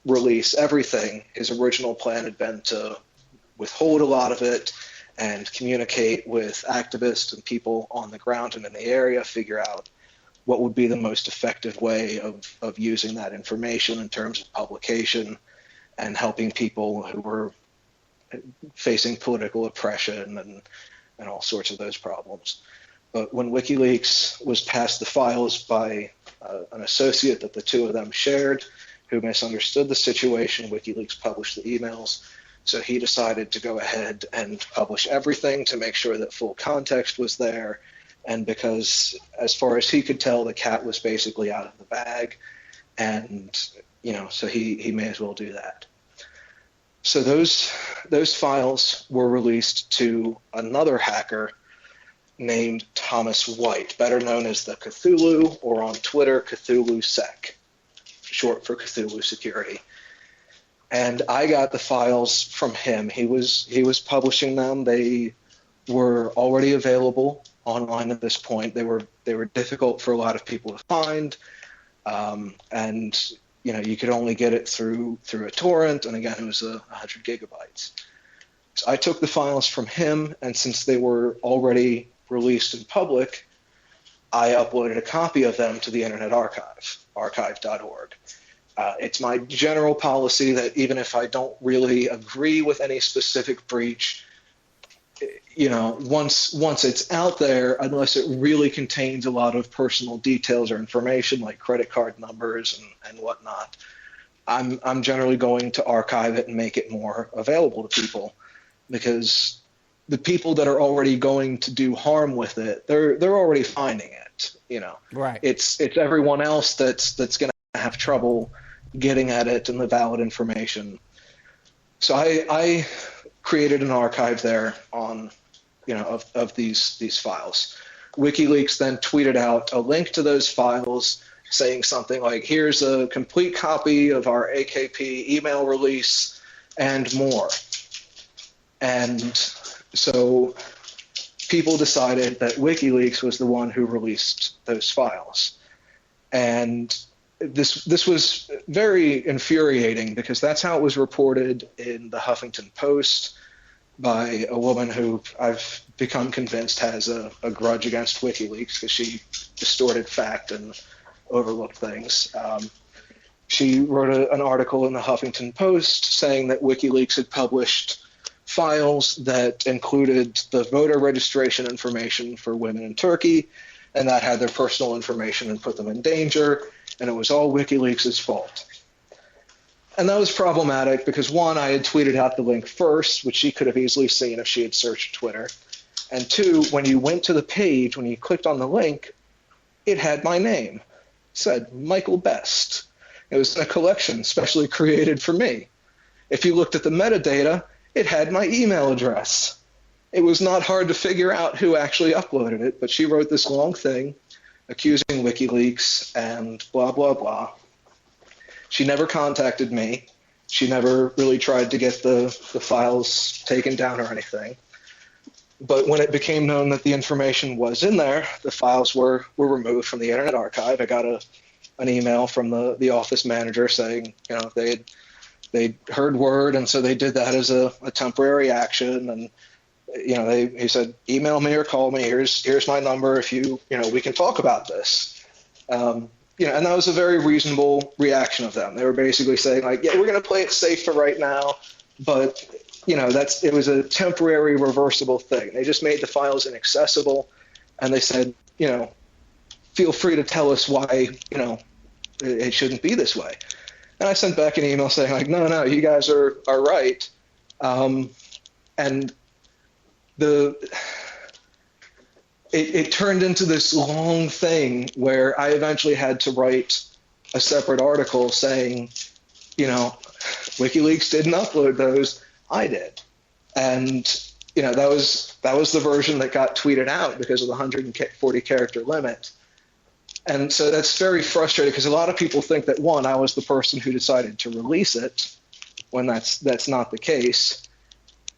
release everything. His original plan had been to withhold a lot of it and communicate with activists and people on the ground and in the area, figure out what would be the most effective way of using that information in terms of publication and helping people who were facing political oppression and all sorts of those problems. But when WikiLeaks was passed the files by an associate that the two of them shared, who misunderstood the situation, WikiLeaks published the emails. So he decided to go ahead and publish everything to make sure that full context was there. And because, as far as he could tell, the cat was basically out of the bag. And, so he may as well do that. So those files were released to another hacker named Thomas White, better known as the Cthulhu, or on Twitter, CthulhuSec, short for Cthulhu Security. And I got the files from him. He was publishing them. They were already available online at this point. They were difficult for a lot of people to find, and you could only get it through a torrent. And again, it was 100 gigabytes. So I took the files from him, and since they were already released in public, I uploaded a copy of them to the Internet Archive, archive.org. It's my general policy that even if I don't really agree with any specific breach, once it's out there, unless it really contains a lot of personal details or information like credit card numbers and whatnot, I'm generally going to archive it and make it more available to people, because the people that are already going to do harm with it, they're already finding it. Right. It's everyone else that's going to have trouble getting at it and the valid information. So I created an archive there on, of these files. WikiLeaks then tweeted out a link to those files saying something like, here's a complete copy of our AKP email release and more. And so people decided that WikiLeaks was the one who released those files. And this was very infuriating because that's how it was reported in the Huffington Post by a woman who I've become convinced has a grudge against WikiLeaks because she distorted fact and overlooked things. She wrote an article in the Huffington Post saying that WikiLeaks had published files that included the voter registration information for women in Turkey, and that had their personal information and put them in danger, and it was all WikiLeaks' fault. And that was problematic because, one, I had tweeted out the link first, which she could have easily seen if she had searched Twitter. And two, when you went to the page, when you clicked on the link, it had my name. It said Michael Best. It was in a collection specially created for me. If you looked at the metadata, it had my email address. It was not hard to figure out who actually uploaded it, but she wrote this long thing accusing WikiLeaks and blah, blah, blah. She never contacted me. She never really tried to get the files taken down or anything. But when it became known that the information was in there, the files were removed from the Internet Archive. I got an email from the office manager saying, they'd heard word, and so they did that as a temporary action. And he said, email me or call me. Here's my number. If we can talk about this. And that was a very reasonable reaction of them. They were basically saying, like, yeah, we're going to play it safe for right now, but it was a temporary reversible thing. They just made the files inaccessible, and they said, feel free to tell us why, it shouldn't be this way. And I sent back an email saying, like, no, you guys are right. And it turned into this long thing where I eventually had to write a separate article saying, WikiLeaks didn't upload those, I did. And, that was the version that got tweeted out because of the 140 character limit. And so that's very frustrating because a lot of people think that, one, I was the person who decided to release it when that's not the case.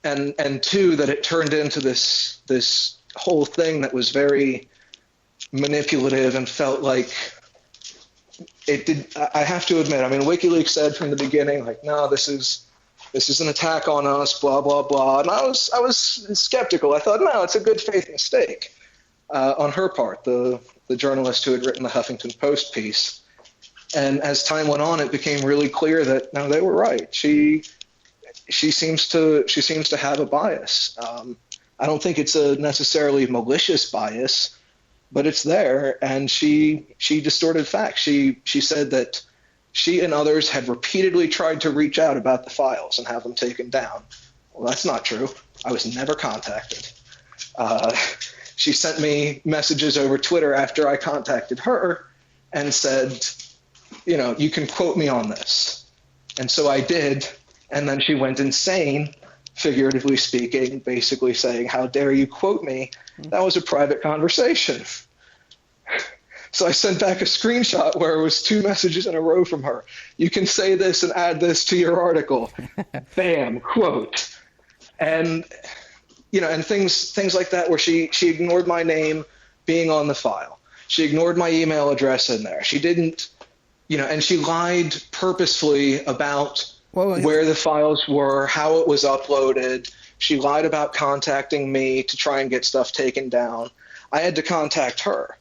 And two, that it turned into this whole thing that was very manipulative and felt like it did. I have to admit, WikiLeaks said from the beginning, like, no, this is an attack on us, blah, blah, blah. And I was skeptical. I thought, no, it's a good faith mistake on her part, the journalist who had written the Huffington Post piece. And as time went on, it became really clear that, no, they were right. She seems to have a bias. I don't think it's a necessarily malicious bias, but it's there, and she distorted facts. She said that she and others had repeatedly tried to reach out about the files and have them taken down. Well, that's not true. I was never contacted. She sent me messages over Twitter after I contacted her and said, you can quote me on this. And so I did, and then she went insane, figuratively speaking, basically saying, how dare you quote me? That was a private conversation. So I sent back a screenshot where it was 2 messages in a row from her. You can say this and add this to your article. Bam, quote. And, and things like that where she ignored my name being on the file. She ignored my email address in there. She didn't, and she lied purposefully about where the files were, how it was uploaded. She lied about contacting me to try and get stuff taken down. I had to contact her.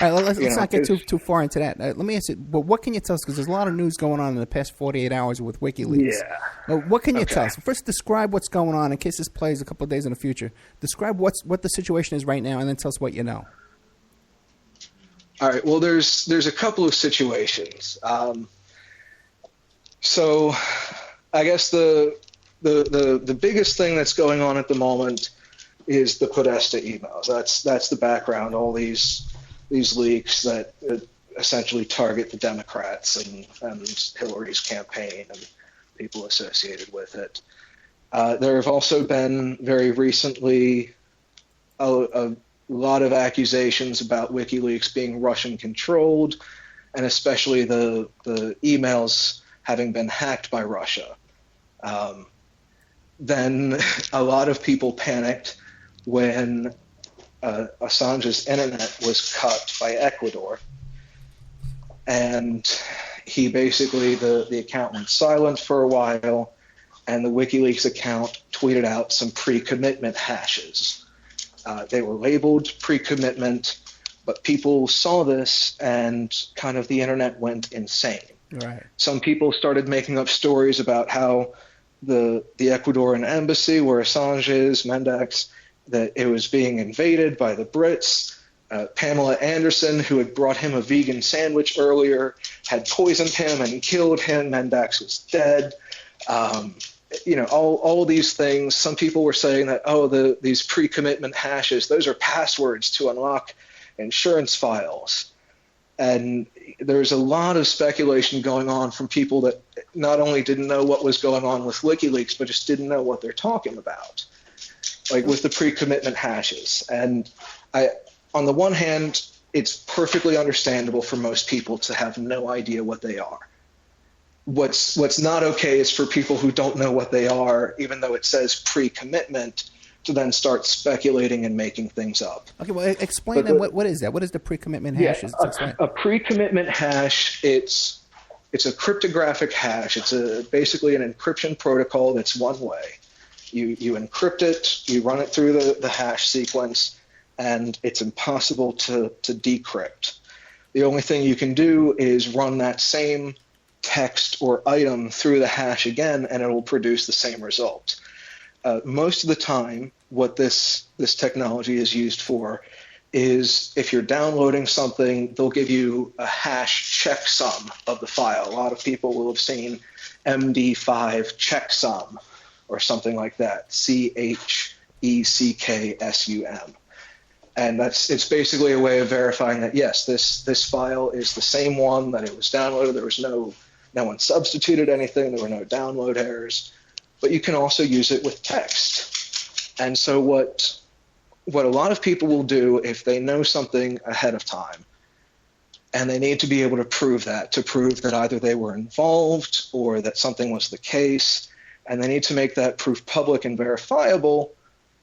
All right, let's not get too far into that. Let me ask you, well, what can you tell us? Because there's a lot of news going on in the past 48 hours with WikiLeaks. Yeah. What can you tell us? First, describe what's going on in case this plays a couple of days in the future. Describe what the situation is right now, and then tell us what you know. All right. Well, there's a couple of situations. So I guess the biggest thing that's going on at the moment is the Podesta emails. That's the background. All these leaks that essentially target the Democrats and Hillary's campaign and people associated with it. There have also been very recently a lot of accusations about WikiLeaks being Russian-controlled, and especially the emails having been hacked by Russia. Then a lot of people panicked when Assange's internet was cut by Ecuador, and he basically, the account went silent for a while, and the WikiLeaks account tweeted out some pre-commitment hashes. They were labeled pre-commitment, but people saw this and kind of the internet went insane. Right. Some people started making up stories about how the Ecuadorian embassy where Assange is, Mendax, that it was being invaded by the Brits. Pamela Anderson, who had brought him a vegan sandwich earlier, had poisoned him and killed him. Mendax was dead. All these things. Some people were saying that, these pre-commitment hashes, those are passwords to unlock insurance files. And there's a lot of speculation going on from people that not only didn't know what was going on with WikiLeaks, but just didn't know what they're talking about, like with the pre-commitment hashes. And on the one hand, it's perfectly understandable for most people to have no idea what they are. What's not okay is for people who don't know what they are, even though it says pre-commitment, to then start speculating and making things up. Okay, well, explain then what is that? What is the pre-commitment hashes? A pre-commitment hash, it's a cryptographic hash. It's basically an encryption protocol that's one way. You encrypt it, you run it through the hash sequence, and it's impossible to decrypt. The only thing you can do is run that same text or item through the hash again, and it will produce the same result. Most of the time, what this technology is used for is if you're downloading something, they'll give you a hash checksum of the file. A lot of people will have seen MD5 checksum or something like that, CHECKSUM. And it's basically a way of verifying that, yes, this file is the same one that it was downloaded. There was no one substituted anything. There were no download errors. But you can also use it with text. And so what a lot of people will do if they know something ahead of time, and they need to be able to prove that either they were involved or that something was the case, and they need to make that proof public and verifiable,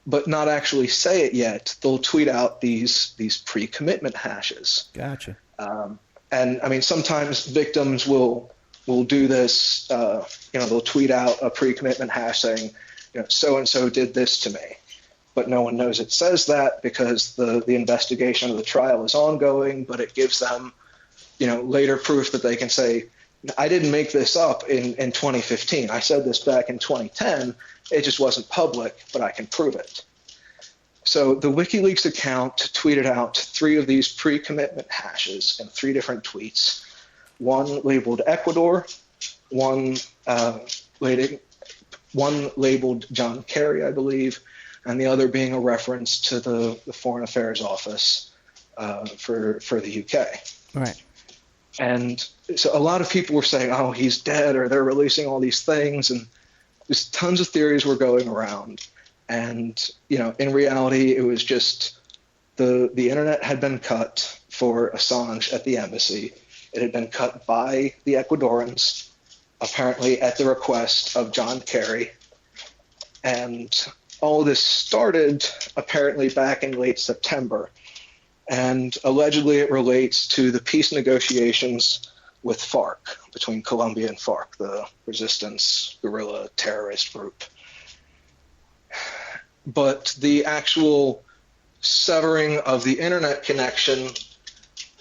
but not actually say it yet, they'll tweet out these pre-commitment hashes. Gotcha. And I mean, sometimes victims will do this. They'll tweet out a pre-commitment hash saying, so-and-so did this to me. But no one knows it says that because the investigation of the trial is ongoing, but it gives them, later proof that they can say, I didn't make this up in 2015. I said this back in 2010. It just wasn't public, but I can prove it. So the WikiLeaks account tweeted out 3 of these pre-commitment hashes in 3 different tweets. One labeled Ecuador, one labeled John Kerry, I believe, and the other being a reference to the Foreign Affairs Office for the UK. Right. And so a lot of people were saying, oh, he's dead, or they're releasing all these things, and just tons of theories were going around. And, in reality, it was just the internet had been cut for Assange at the embassy. It had been cut by the Ecuadorians, apparently at the request of John Kerry. And all this started apparently back in late September. And allegedly it relates to the peace negotiations with FARC, between Colombia and FARC, the resistance guerrilla terrorist group. But the actual severing of the internet connection,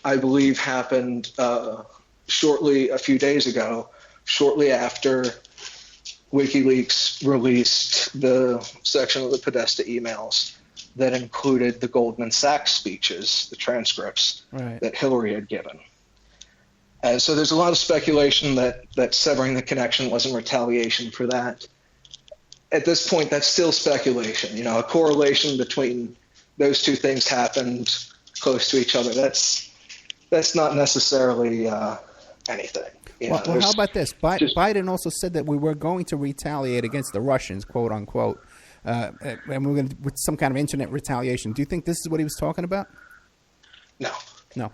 I believe, happened a few days ago, shortly after WikiLeaks released the section of the Podesta emails that included the Goldman Sachs speeches, the transcripts that Hillary had given. And so there's a lot of speculation that severing the connection was in retaliation for that. At this point, that's still speculation. A correlation between those two things happened close to each other. That's that's not necessarily anything. Well, how about this? Biden also said that we were going to retaliate against the Russians, quote unquote, and we were going to with some kind of internet retaliation. Do you think this is what he was talking about? No. No.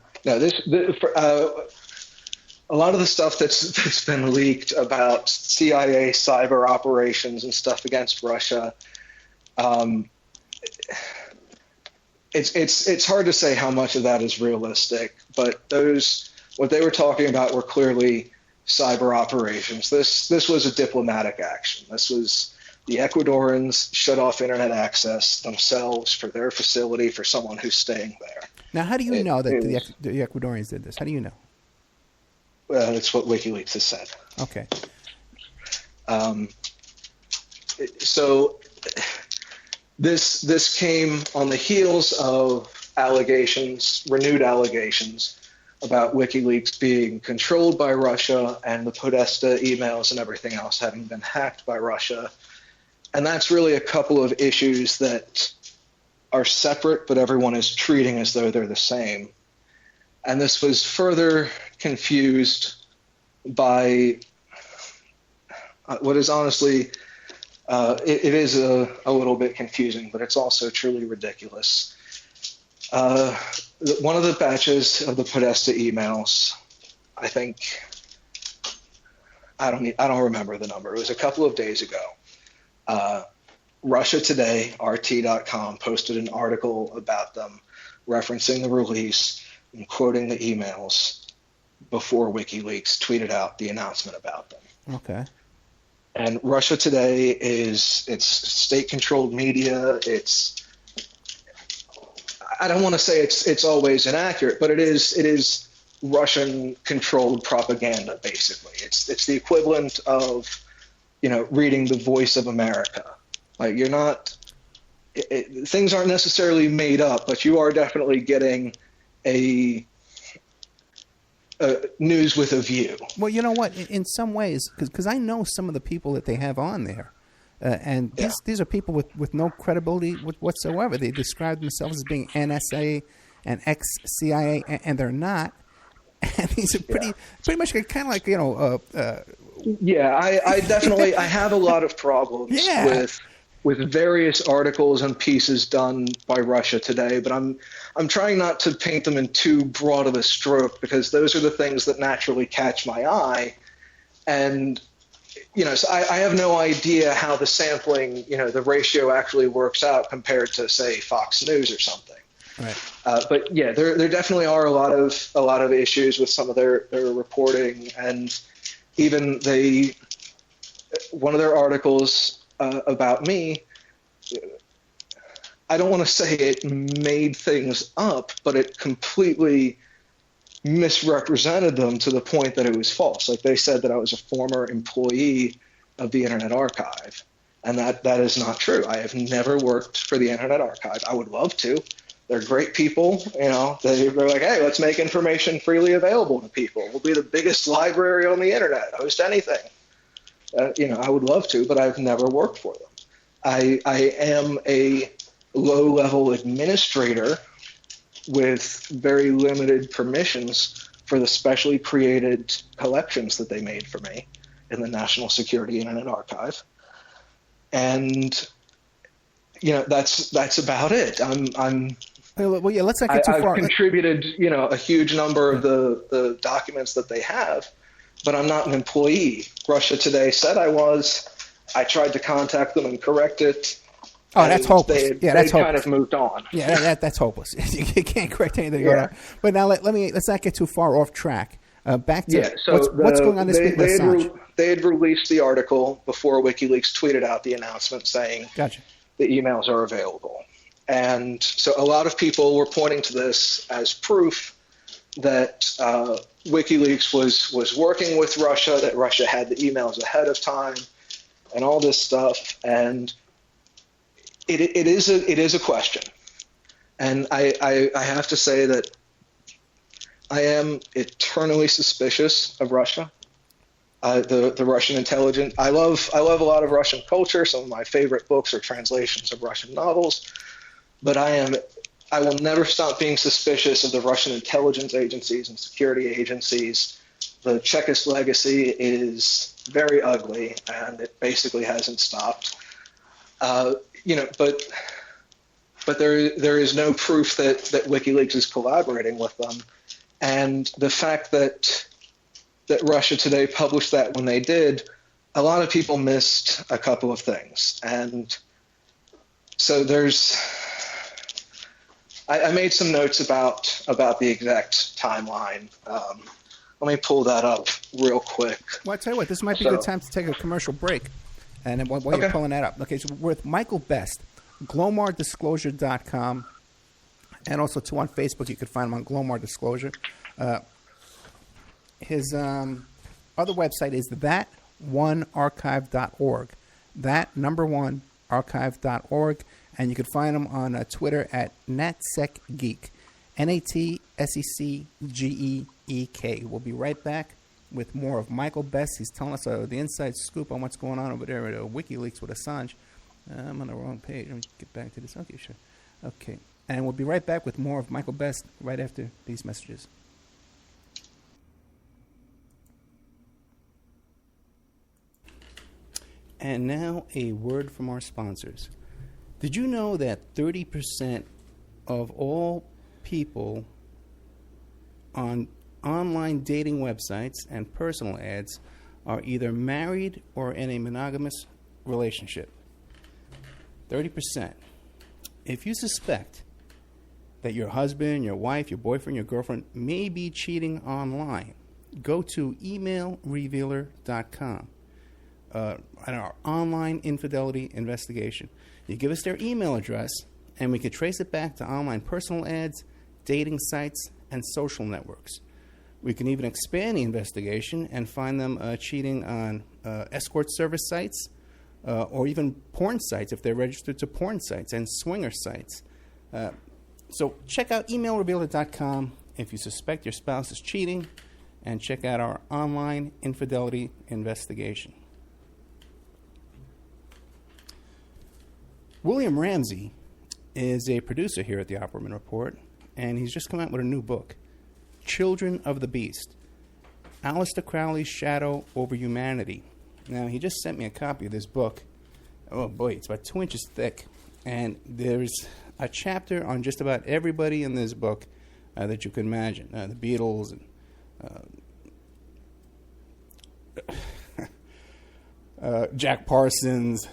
A lot of the stuff that's been leaked about CIA cyber operations and stuff against Russia, it's hard to say how much of that is realistic. But what they were talking about were clearly cyber operations. This was a diplomatic action. This was the Ecuadorians shut off internet access themselves for their facility for someone who's staying there. Now, how do you know that the Ecuadorians did this? How do you know? It's what WikiLeaks has said. Okay. So this came on the heels of renewed allegations about WikiLeaks being controlled by Russia and the Podesta emails and everything else having been hacked by Russia. And that's really a couple of issues that are separate, but everyone is treating as though they're the same. And this was further confused by what is honestly, it is a little bit confusing, but it's also truly ridiculous. One of the batches of the Podesta emails, I think, I don't remember the number. It was a couple of days ago. Russia Today, RT.com, posted an article about them referencing the release and quoting the emails before WikiLeaks tweeted out the announcement about them. Okay. And Russia Today it's state-controlled media. I don't want to say it's always inaccurate, but it is Russian-controlled propaganda. Basically, it's the equivalent of reading The Voice of America. Like things aren't necessarily made up, but you are definitely getting a news with a view. Well, you know what? In some ways, because I know some of the people that they have on there, and these are people with no credibility whatsoever. They describe themselves as being NSA and ex-CIA, and they're not. And these are pretty much kind of like I definitely I have a lot of problems with various articles and pieces done by Russia Today, but I'm trying not to paint them in too broad of a stroke because those are the things that naturally catch my eye. And so I have no idea how the sampling, the ratio actually works out compared to, say, Fox News or something. Right. But yeah, there definitely are a lot of issues with some of their reporting, and even one of their articles about me, I don't want to say it made things up, but it completely misrepresented them to the point that it was false. Like they said that I was a former employee of the Internet Archive, and that is not true. I have never worked for the Internet Archive. I would love to. They're great people. They're like, hey, let's make information freely available to people. We'll be the biggest library on the Internet, host anything. I would love to, but I've never worked for them. I am a low-level administrator with very limited permissions for the specially created collections that they made for me in the National Security Internet Archive. And, that's about it. Well, yeah, let's not get too far. I've contributed, a huge number of the documents that they have, but I'm not an employee. Russia Today said I was. I tried to contact them and correct it. Oh, that's hopeless. That's hopeless. Kind of moved on. Yeah, that's hopeless. You can't correct anything. Yeah. But now let's not get too far off track. Back to what's going on this week with Assange. They had released the article before WikiLeaks tweeted out the announcement saying Gotcha. The emails are available. And so a lot of people were pointing to this as proof that WikiLeaks was working with Russia, that Russia had the emails ahead of time, and all this stuff. And it is a question. And I have to say that I am eternally suspicious of Russia. The Russian intelligence. I love a lot of Russian culture. Some of my favorite books are translations of Russian novels. But I I will never stop being suspicious of the Russian intelligence agencies and security agencies. The Chekist legacy is very ugly, and it basically hasn't stopped. But there is no proof that WikiLeaks is collaborating with them, and the fact that Russia Today published that when they did, a lot of people missed a couple of things, and so I made some notes about the exact timeline. Let me pull that up real quick. Well, I tell you what, this might be a good time to take a commercial break. And then while you're pulling that up, okay, so we're with Michael Best, GlomarDisclosure.com, and also too on Facebook. You can find him on Glomar Disclosure. His other website is that1archive.org. That1archive.org, and you can find him on Twitter at NatSecGeek. NatSecGeek. We'll be right back with more of Michael Best. He's telling us the inside scoop on what's going on over there at WikiLeaks with Assange. I'm on the wrong page. Let me get back to this. Okay, sure. Okay. And we'll be right back with more of Michael Best right after these messages. And now a word from our sponsors. Did you know that 30% of all people on online dating websites and personal ads are either married or in a monogamous relationship? 30%. If you suspect that your husband, your wife, your boyfriend, your girlfriend may be cheating online, go to emailrevealer.com. On our online infidelity investigation. You give us their email address, and we can trace it back to online personal ads, dating sites, and social networks. We can even expand the investigation and find them cheating on escort service sites or even porn sites if they're registered to porn sites and swinger sites. So check out emailrevealer.com if you suspect your spouse is cheating, and check out our online infidelity investigation. William Ramsey is a producer here at the Opperman Report, and he's just come out with a new book, Children of the Beast, Aleister Crowley's Shadow Over Humanity. Now, he just sent me a copy of this book. Oh, boy, it's about 2 inches thick, and there's a chapter on just about everybody in this book that you can imagine. The Beatles, and Jack Parsons,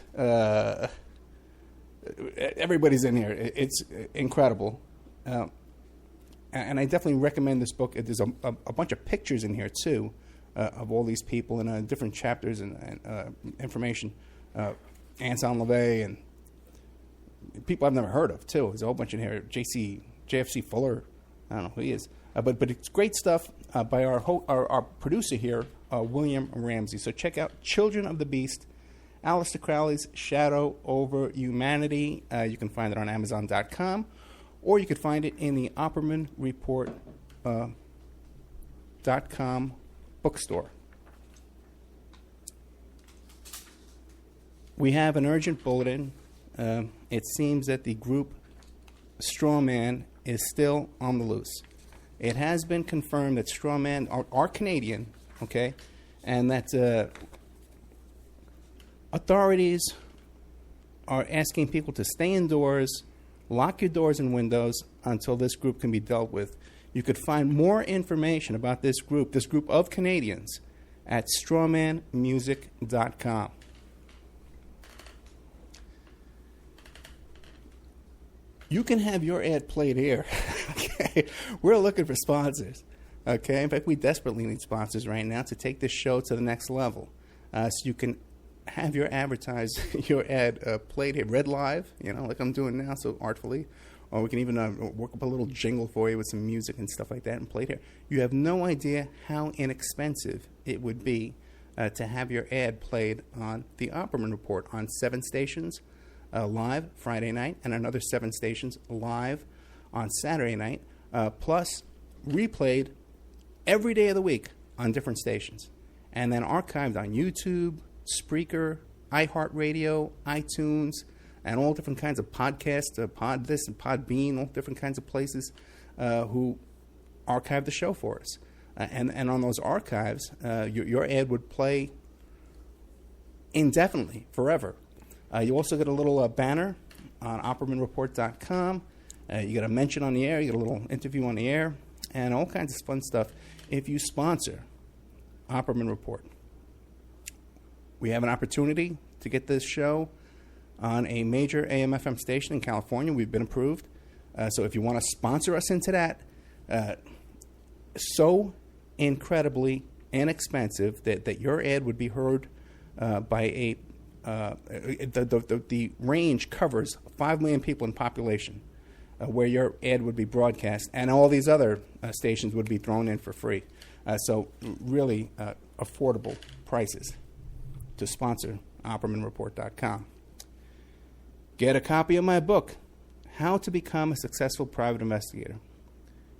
everybody's in here. It's incredible. And I definitely recommend this book. There's a bunch of pictures in here, too, of all these people and different chapters and information. Anton LaVey and people I've never heard of, too. There's a whole bunch in here. JFC Fuller. I don't know who he is. But it's great stuff by our producer here, William Ramsey. So check out Children of the Beast, Aleister Crowley's Shadow Over Humanity. You can find it on Amazon.com, or you could find it in the Opperman Report.com bookstore. We have an urgent bulletin. It seems that the group Strawman is still on the loose. It has been confirmed that Strawman are Canadian, okay, and that authorities are asking people to stay indoors, lock your doors and windows until this group can be dealt with. You could find more information about this group of Canadians, at strawmanmusic.com. You can have your ad played here. Okay, we're looking for sponsors. Okay, in fact, we desperately need sponsors right now to take this show to the next level. So you can have your ad played here, read live, like I'm doing now, so artfully. Or we can even work up a little jingle for you with some music and stuff like that and play it here. You have no idea how inexpensive it would be to have your ad played on the Opperman Report on 7 stations live Friday night and another 7 stations live on Saturday night, plus replayed every day of the week on different stations, and then archived on YouTube, Spreaker, iHeartRadio, iTunes, and all different kinds of podcasts, Pod This and Podbean, all different kinds of places who archive the show for us. And on those archives, your ad would play indefinitely, forever. You also get a little banner on OppermanReport.com. You get a mention on the air, you get a little interview on the air, and all kinds of fun stuff if you sponsor Opperman Report. We have an opportunity to get this show on a major AM/FM station in California. We've been approved. So if you want to sponsor us into that, so incredibly inexpensive that your ad would be heard by the range covers 5 million people in population where your ad would be broadcast, and all these other stations would be thrown in for free. So really affordable prices to sponsor OppermanReport.com. Get a copy of my book, How to Become a Successful Private Investigator.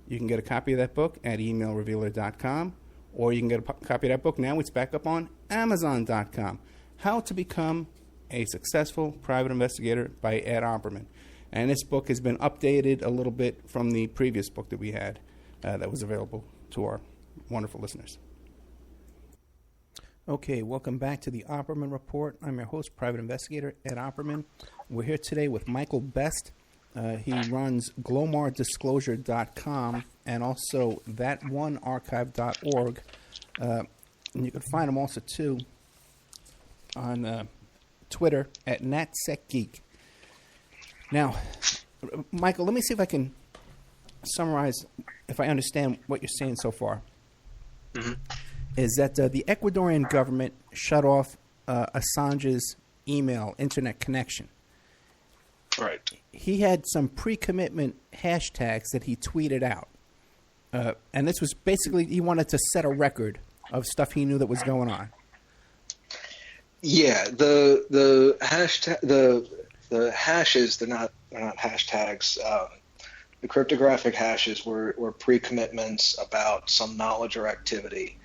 You can get a copy of that book at emailrevealer.com, or you can get a copy of that book now. It's back up on Amazon.com. How to Become a Successful Private Investigator by Ed Opperman. And this book has been updated a little bit from the previous book that we had that was available to our wonderful listeners. Okay, welcome back to the Opperman Report. I'm your host, Private Investigator Ed Opperman. We're here today with Michael Best. He runs GlomarDisclosure.com and also ThatOneArchive.org. And you can find him also, too, on Twitter at NatSecGeek. Now, Michael, let me see if I can summarize, if I understand what you're saying so far. Mm-hmm. Is that the Ecuadorian government shut off Assange's email internet connection. Right. He had some pre-commitment hashtags that he tweeted out. And this was basically, he wanted to set a record of stuff he knew that was going on. Yeah, the hashtag, the hashes, they're not hashtags. The cryptographic hashes were pre-commitments about some knowledge or activity,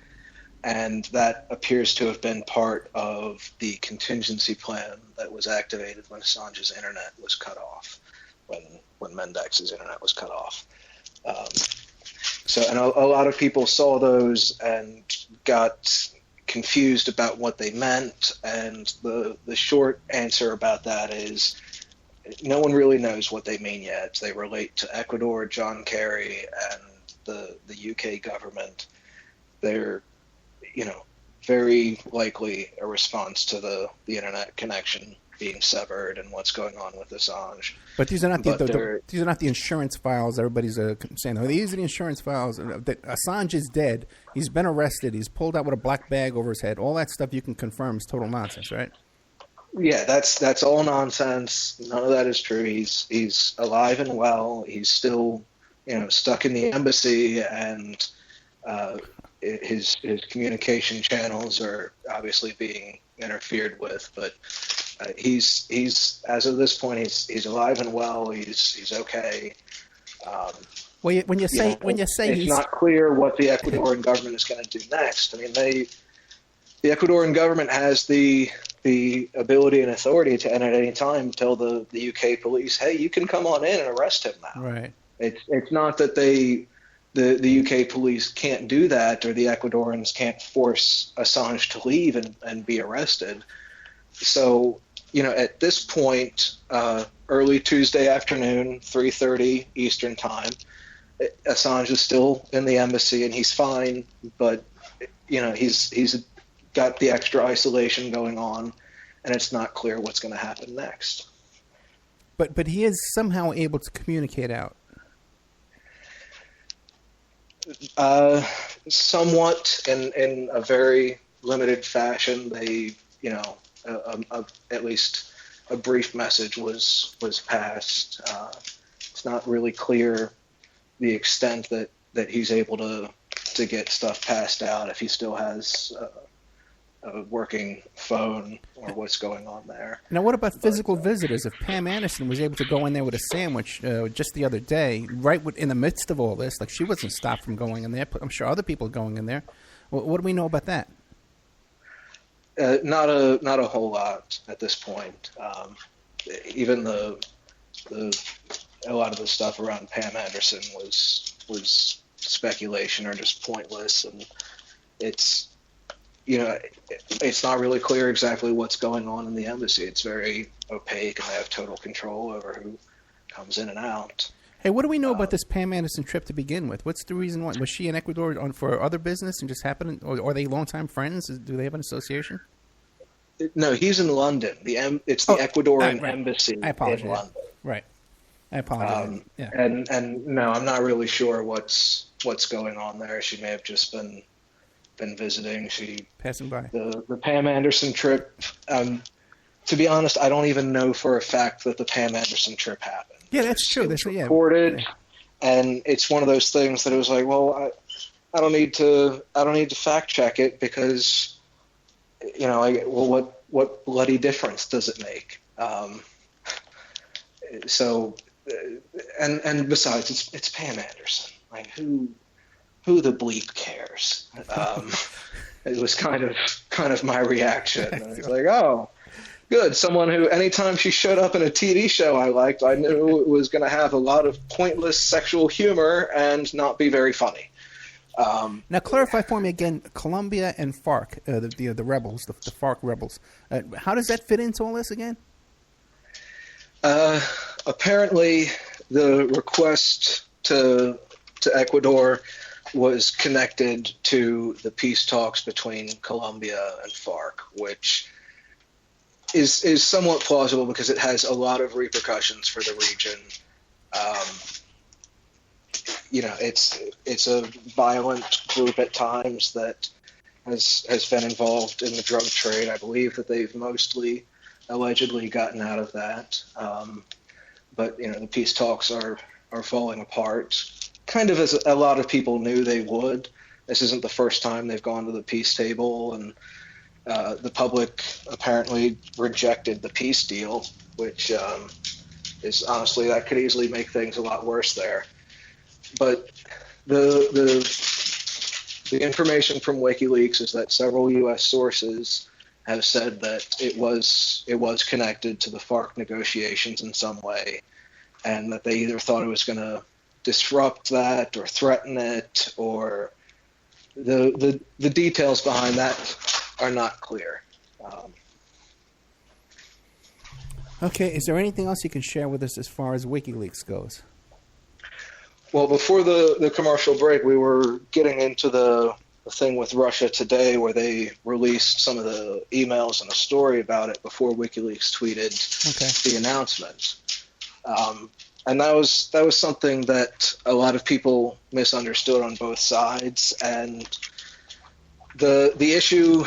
and that appears to have been part of the contingency plan that was activated when Assange's internet was cut off, when Mendex's internet was cut off. And a lot of people saw those and got confused about what they meant, and the short answer about that is no one really knows what they mean yet. They relate to Ecuador, John Kerry, and the UK government. They're, very likely a response to the internet connection being severed and what's going on with Assange. But these are not these are not the insurance files. Everybody's saying, these are the insurance files. Assange is dead. He's been arrested. He's pulled out with a black bag over his head. All that stuff you can confirm is total nonsense, right? Yeah, that's all nonsense. None of that is true. He's alive and well. He's still, stuck in the embassy, and his communication channels are obviously being interfered with. But he's as of this point, he's alive and well. He's okay. When you say it's not clear what the Ecuadorian government is going to do next. I mean, the Ecuadorian government has the ability and authority to, and at any time, tell the UK police, hey, you can come on in and arrest him now. Right. It's not that the UK police can't do that, or the Ecuadorians can't force Assange to leave and be arrested. So, at this point, early Tuesday afternoon, 3:30 Eastern time, Assange is still in the embassy and he's fine, but he's got the extra isolation going on, and it's not clear what's going to happen next. But he is somehow able to communicate out. Somewhat in a very limited fashion. They, at least a brief message was passed. It's not really clear the extent that he's able to get stuff passed out, if he still has a working phone or what's going on there. Now, what about physical visitors? If Pam Anderson was able to go in there with a sandwich just the other day, right in the midst of all this, like she wasn't stopped from going in there, I'm sure other people are going in there. What do we know about that? Not a whole lot at this point. even a lot of the stuff around Pam Anderson was speculation or just pointless, and it's not really clear exactly what's going on in the embassy. It's very opaque, and they have total control over who comes in and out. Hey, what do we know about this Pam Anderson trip to begin with? What's the reason why? Was she in Ecuador for other business and just happened, or are they longtime friends? Do they have an association? No, he's in London. It's the Ecuadorian embassy in London. Right. I apologize. Yeah. And no, I'm not really sure what's going on there. She may have just been visiting. She passing by. The Pam Anderson trip. To be honest, I don't even know for a fact that the Pam Anderson trip happened. Yeah, that's true. That's recorded, and it's one of those things that it was like, well, I don't need to fact check it because, what bloody difference does it make? So, and besides, it's Pam Anderson. Like who the bleep cares? It was kind of my reaction. And it's like, oh. Good. Someone who, anytime she showed up in a TV show I liked, I knew it was going to have a lot of pointless sexual humor and not be very funny. Now, clarify for me again, Colombia and FARC, the rebels, the FARC rebels. How does that fit into all this again? Apparently, the request to Ecuador was connected to the peace talks between Colombia and FARC, which is somewhat plausible because it has a lot of repercussions for the region. It's a violent group at times that has been involved in the drug trade. I believe that they've mostly allegedly gotten out of that. But the peace talks are falling apart, kind of as a lot of people knew they would. This isn't the first time they've gone to the peace table, and the public apparently rejected the peace deal, which is honestly, that could easily make things a lot worse there. But the information from WikiLeaks is that several U.S. sources have said that it was connected to the FARC negotiations in some way, and that they either thought it was going to disrupt that or threaten it, or the details behind that are not clear. Okay, is there anything else you can share with us as far as WikiLeaks goes? Well, before the commercial break, we were getting into the thing with Russia Today, where they released some of the emails and a story about it before WikiLeaks tweeted the announcement. And that was something that a lot of people misunderstood on both sides, and the issue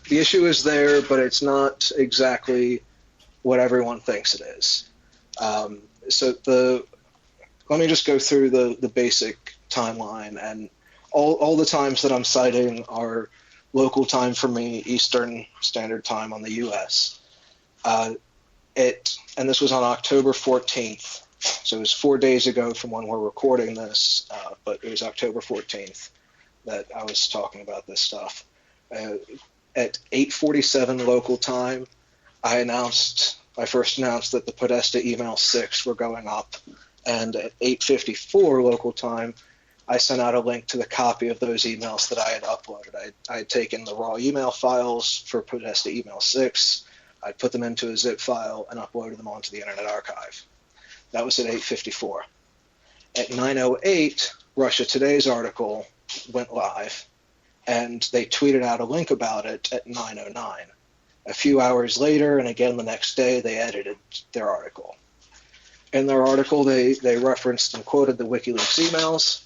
is there, but it's not exactly what everyone thinks it is. Let me just go through the basic timeline, and all the times that I'm citing are local time for me, Eastern Standard Time on the U.S. And this was on October 14th, so it was 4 days ago from when we're recording this, but it was October 14th that I was talking about this stuff. At 8:47 local time, I first announced that the Podesta email 6 were going up, and at 8:54 local time, I sent out a link to the copy of those emails that I had uploaded. I had taken the raw email files for Podesta email 6, I put them into a zip file and uploaded them onto the Internet Archive. That was at 8:54. At 9:08, Russia Today's article went live, and they tweeted out a link about it at 9:09. A few hours later, and again the next day, they edited their article. In their article, they referenced and quoted the WikiLeaks emails,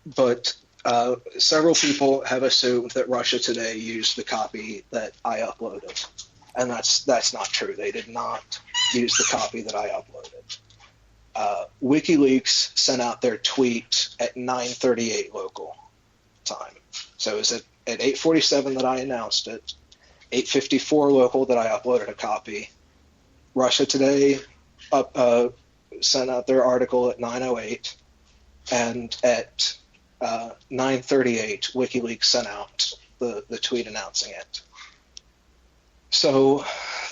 but several people have assumed that Russia Today used the copy that I uploaded, and that's not true. They did not use the copy that I uploaded. WikiLeaks sent out their tweet at 9:38 local time. So it was at 8:47 that I announced it, 8:54 local that I uploaded a copy. Russia Today sent out their article at 9:08, and at 9:38, WikiLeaks sent out the tweet announcing it. So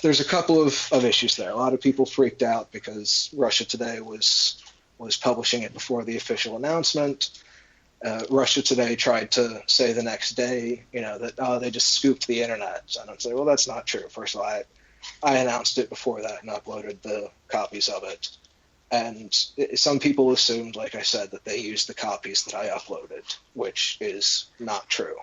there's a couple of issues there. A lot of people freaked out because Russia Today was publishing it before the official announcement. Russia Today tried to say the next day, that they just scooped the internet. And I'd say, well, that's not true. First of all, I announced it before that and uploaded the copies of it. And some people assumed, like I said, that they used the copies that I uploaded, which is not true.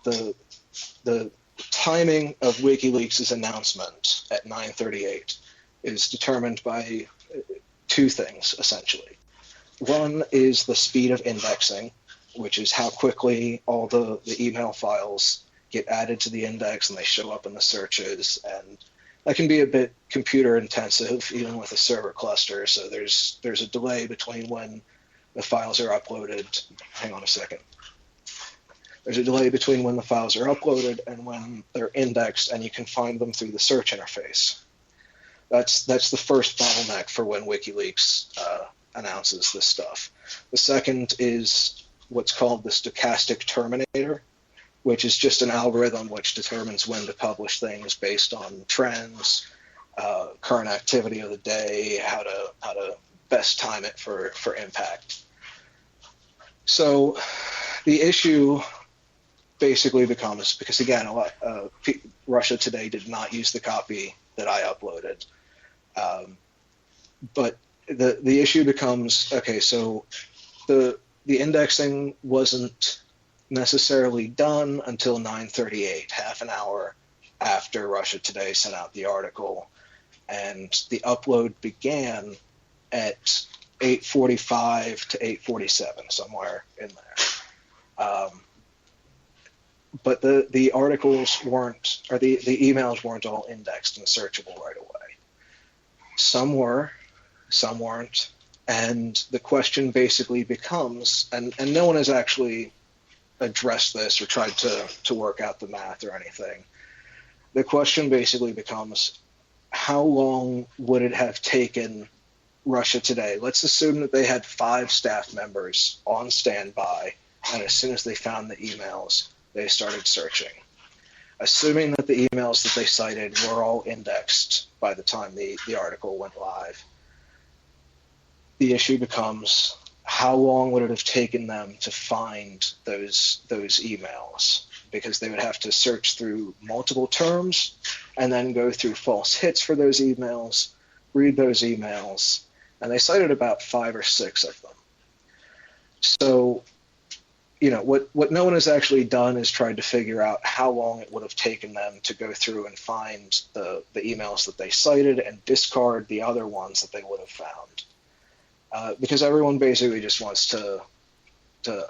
The timing of WikiLeaks' announcement at 9:38 is determined by two things, essentially. One is the speed of indexing, which is how quickly all the email files get added to the index and they show up in the searches. And that can be a bit computer intensive, even with a server cluster. So there's a delay between when the files are uploaded. Hang on a second. There's a delay between when the files are uploaded and when they're indexed, and you can find them through the search interface. That's the first bottleneck for when WikiLeaks announces this stuff. The second is what's called the stochastic terminator, which is just an algorithm which determines when to publish things based on trends, current activity of the day, how to best time it for impact. So the issue basically becomes, because again, Russia Today did not use the copy that I uploaded, but the issue becomes, okay, so the indexing wasn't necessarily done until 9:38, half an hour after Russia Today sent out the article, and the upload began at 8:45 to 8:47, somewhere in there. But the articles weren't, or the emails weren't all indexed and searchable right away. Some were, some weren't, and the question basically becomes, and no one has actually addressed this or tried to work out the math or anything. The question basically becomes, how long would it have taken Russia Today? Let's assume that they had 5 staff members on standby, and as soon as they found the emails, they started searching. Assuming that the emails that they cited were all indexed by the time the article went live, the issue becomes, how long would it have taken them to find those emails? Because they would have to search through multiple terms and then go through false hits for those emails, read those emails, and they cited about 5 or 6 of them. So, what no one has actually done is tried to figure out how long it would have taken them to go through and find the emails that they cited and discard the other ones that they would have found. Because everyone basically just wants to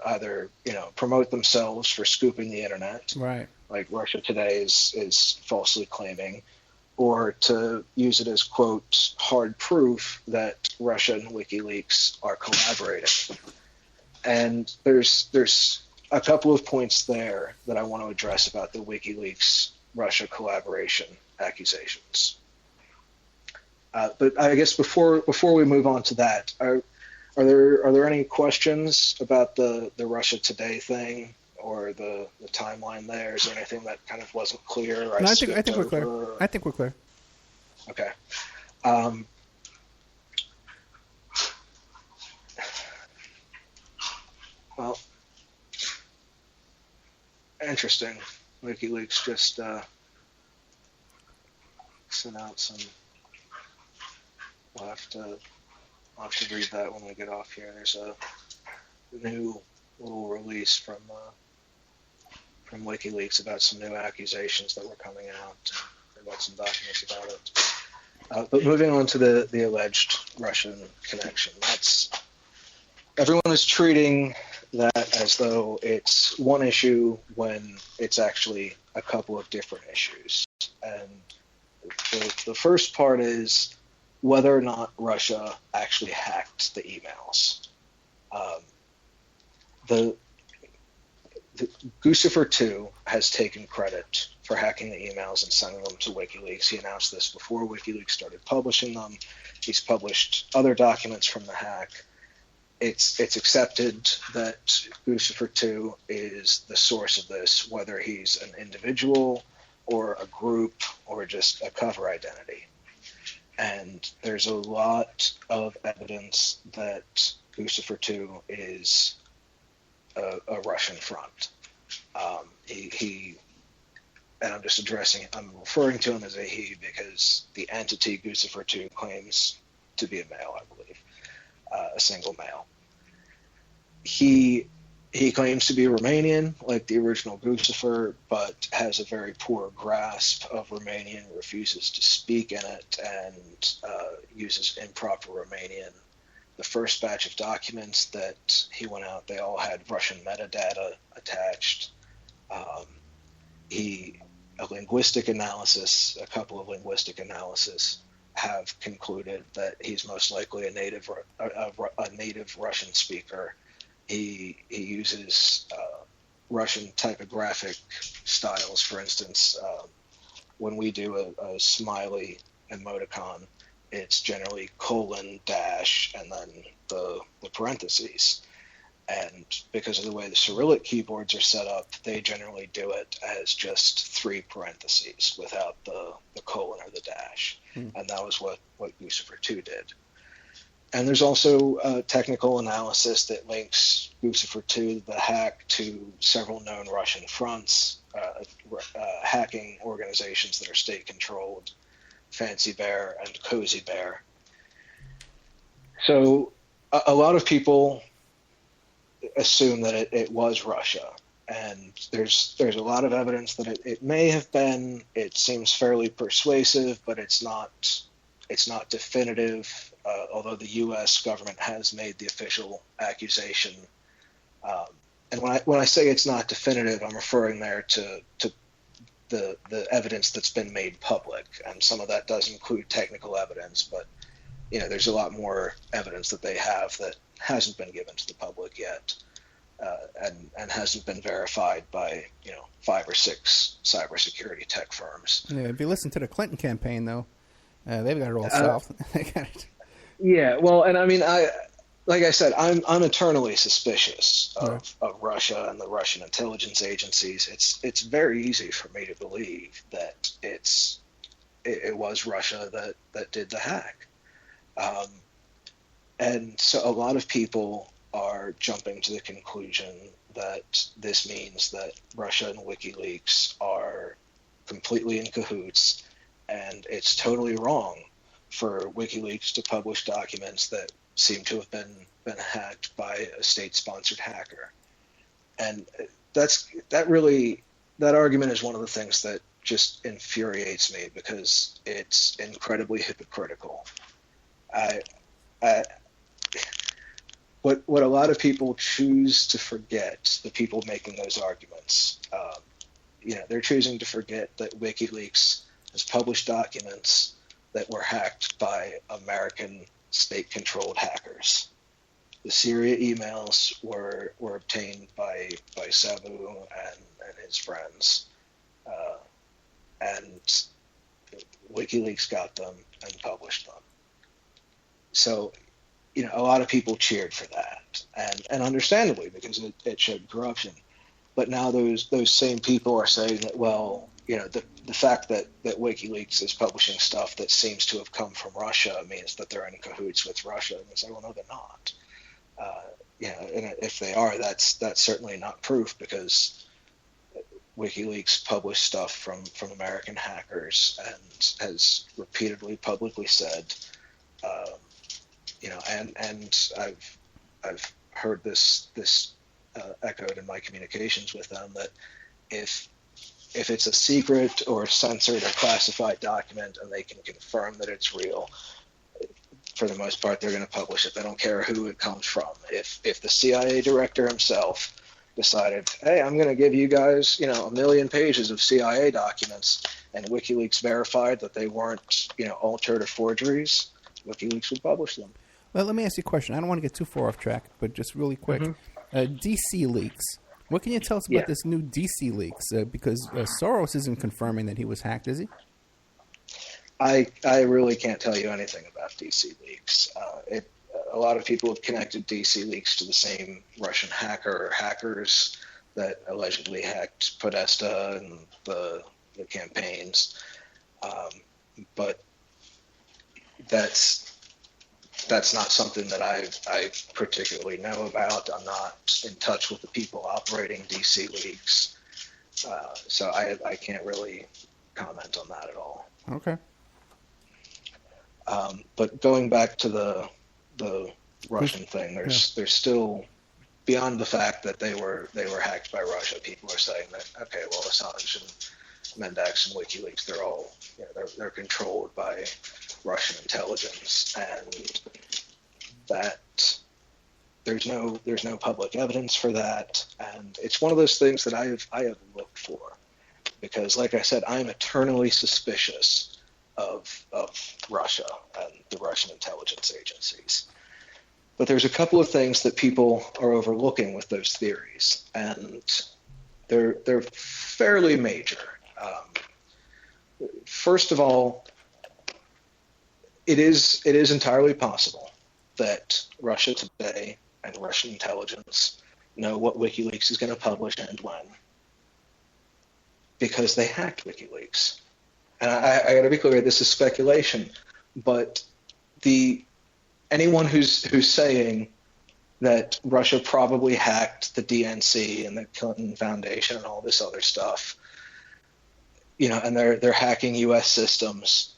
either promote themselves for scooping the internet, right, like Russia Today is falsely claiming, or to use it as, quote, hard proof that Russia and WikiLeaks are collaborating. And there's a couple of points there that I want to address about the WikiLeaks Russia collaboration accusations. But I guess before we move on to that, are there any questions about the Russia Today thing or the timeline there? Is there anything that kind of wasn't clear? No, I think we're clear. I think we're clear. Okay. Well, interesting. WikiLeaks just sent out some. I'll have to read that when we get off here. There's a new little release from WikiLeaks about some new accusations that were coming out. They got some documents about it. But moving on to the alleged Russian connection, everyone is treating that as though it's one issue when it's actually a couple of different issues. And the first part is whether or not Russia actually hacked the emails. The Guccifer 2 has taken credit for hacking the emails and sending them to WikiLeaks. He announced this before WikiLeaks started publishing them. He's published other documents from the hack. It's accepted that Guccifer 2 is the source of this, whether he's an individual or a group or just a cover identity. And there's a lot of evidence that Guccifer 2 is a Russian front. And I'm referring to him as a he because the entity Guccifer 2 claims to be a male, I believe, a single male. He claims to be Romanian, like the original Guccifer, but has a very poor grasp of Romanian, refuses to speak in it, and uses improper Romanian. The first batch of documents that he went out, they all had Russian metadata attached. A couple of linguistic analysis have concluded that he's most likely a native Russian speaker. He uses Russian typographic styles. For instance, when we do a smiley emoticon, it's generally colon, dash, and then the parentheses. And because of the way the Cyrillic keyboards are set up, they generally do it as just 3 parentheses without the colon or the dash. And that was what Guccifer 2 did. And there's also technical analysis that links Guccifer 2, the hack, to several known Russian fronts, hacking organizations that are state-controlled, Fancy Bear and Cozy Bear. So a lot of people assume that it was Russia, and there's a lot of evidence that it may have been. It seems fairly persuasive, but it's not definitive. Although the U.S. government has made the official accusation, and when I say it's not definitive, I'm referring there to the evidence that's been made public, and some of that does include technical evidence, but there's a lot more evidence that they have that hasn't been given to the public yet, and hasn't been verified by 5 or 6 cybersecurity tech firms. Yeah, if you listen to the Clinton campaign, though, they've got it all solved. They got it. Yeah, well, and I mean, like I said, I'm eternally suspicious of Russia and the Russian intelligence agencies. It's very easy for me to believe that it was Russia that did the hack. And so a lot of people are jumping to the conclusion that this means that Russia and WikiLeaks are completely in cahoots, and it's totally wrong for WikiLeaks to publish documents that seem to have been hacked by a state-sponsored hacker. And that argument is one of the things that just infuriates me because it's incredibly hypocritical. What a lot of people choose to forget, the people making those arguments, they're choosing to forget that WikiLeaks has published documents that were hacked by American state-controlled hackers. The Syria emails were obtained by Sabu and his friends, and WikiLeaks got them and published them. So, a lot of people cheered for that, and understandably, because it showed corruption. But now those same people are saying that, well, the fact that WikiLeaks is publishing stuff that seems to have come from Russia means that they're in cahoots with Russia. And they say, well, no, they're not. And if they are, that's certainly not proof, because WikiLeaks published stuff from American hackers and has repeatedly publicly said, and I've heard this echoed in my communications with them, that if it's a secret or censored or classified document and they can confirm that it's real, for the most part, they're going to publish it. They don't care who it comes from. If the CIA director himself decided, hey, I'm going to give you guys, 1 million pages of CIA documents, and WikiLeaks verified that they weren't, altered or forgeries, WikiLeaks would publish them. Well, let me ask you a question. I don't want to get too far off track, but just really quick. DC leaks. What can you tell us about this new DC leaks? Because Soros isn't confirming that he was hacked, is he? I really can't tell you anything about DC leaks. A lot of people have connected DC leaks to the same Russian hacker or hackers that allegedly hacked Podesta and the the campaigns. But that's not something that I particularly know about. I'm not in touch with the people operating DC Leaks, so I can't really comment on that at all. Okay. But going back to the Russian thing, there's still, beyond the fact that they were hacked by Russia, people are saying that, okay, well, Assange and Mendax and WikiLeaks, they're all, they're controlled by Russian intelligence, and that there's no public evidence for that, and it's one of those things that I have looked for, because, like I said, I'm eternally suspicious of Russia and the Russian intelligence agencies. But there's a couple of things that people are overlooking with those theories, and they're fairly major. First of all, it is entirely possible that Russia today and Russian intelligence know what WikiLeaks is going to publish and when, because they hacked WikiLeaks. And I got to be clear, this is speculation, but anyone who's saying that Russia probably hacked the DNC and the Clinton Foundation and all this other stuff, and they're hacking U.S. systems,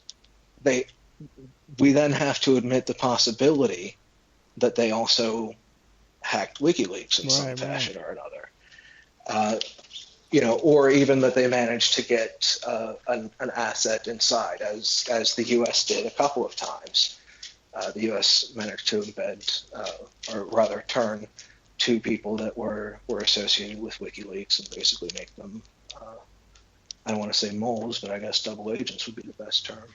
we then have to admit the possibility that they also hacked WikiLeaks in some fashion or another. Or even that they managed to get an asset inside, as the U.S. did a couple of times. The U.S. managed to embed, or rather turn, two people that were associated with WikiLeaks and basically make them, I don't want to say moles, but I guess double agents would be the best term.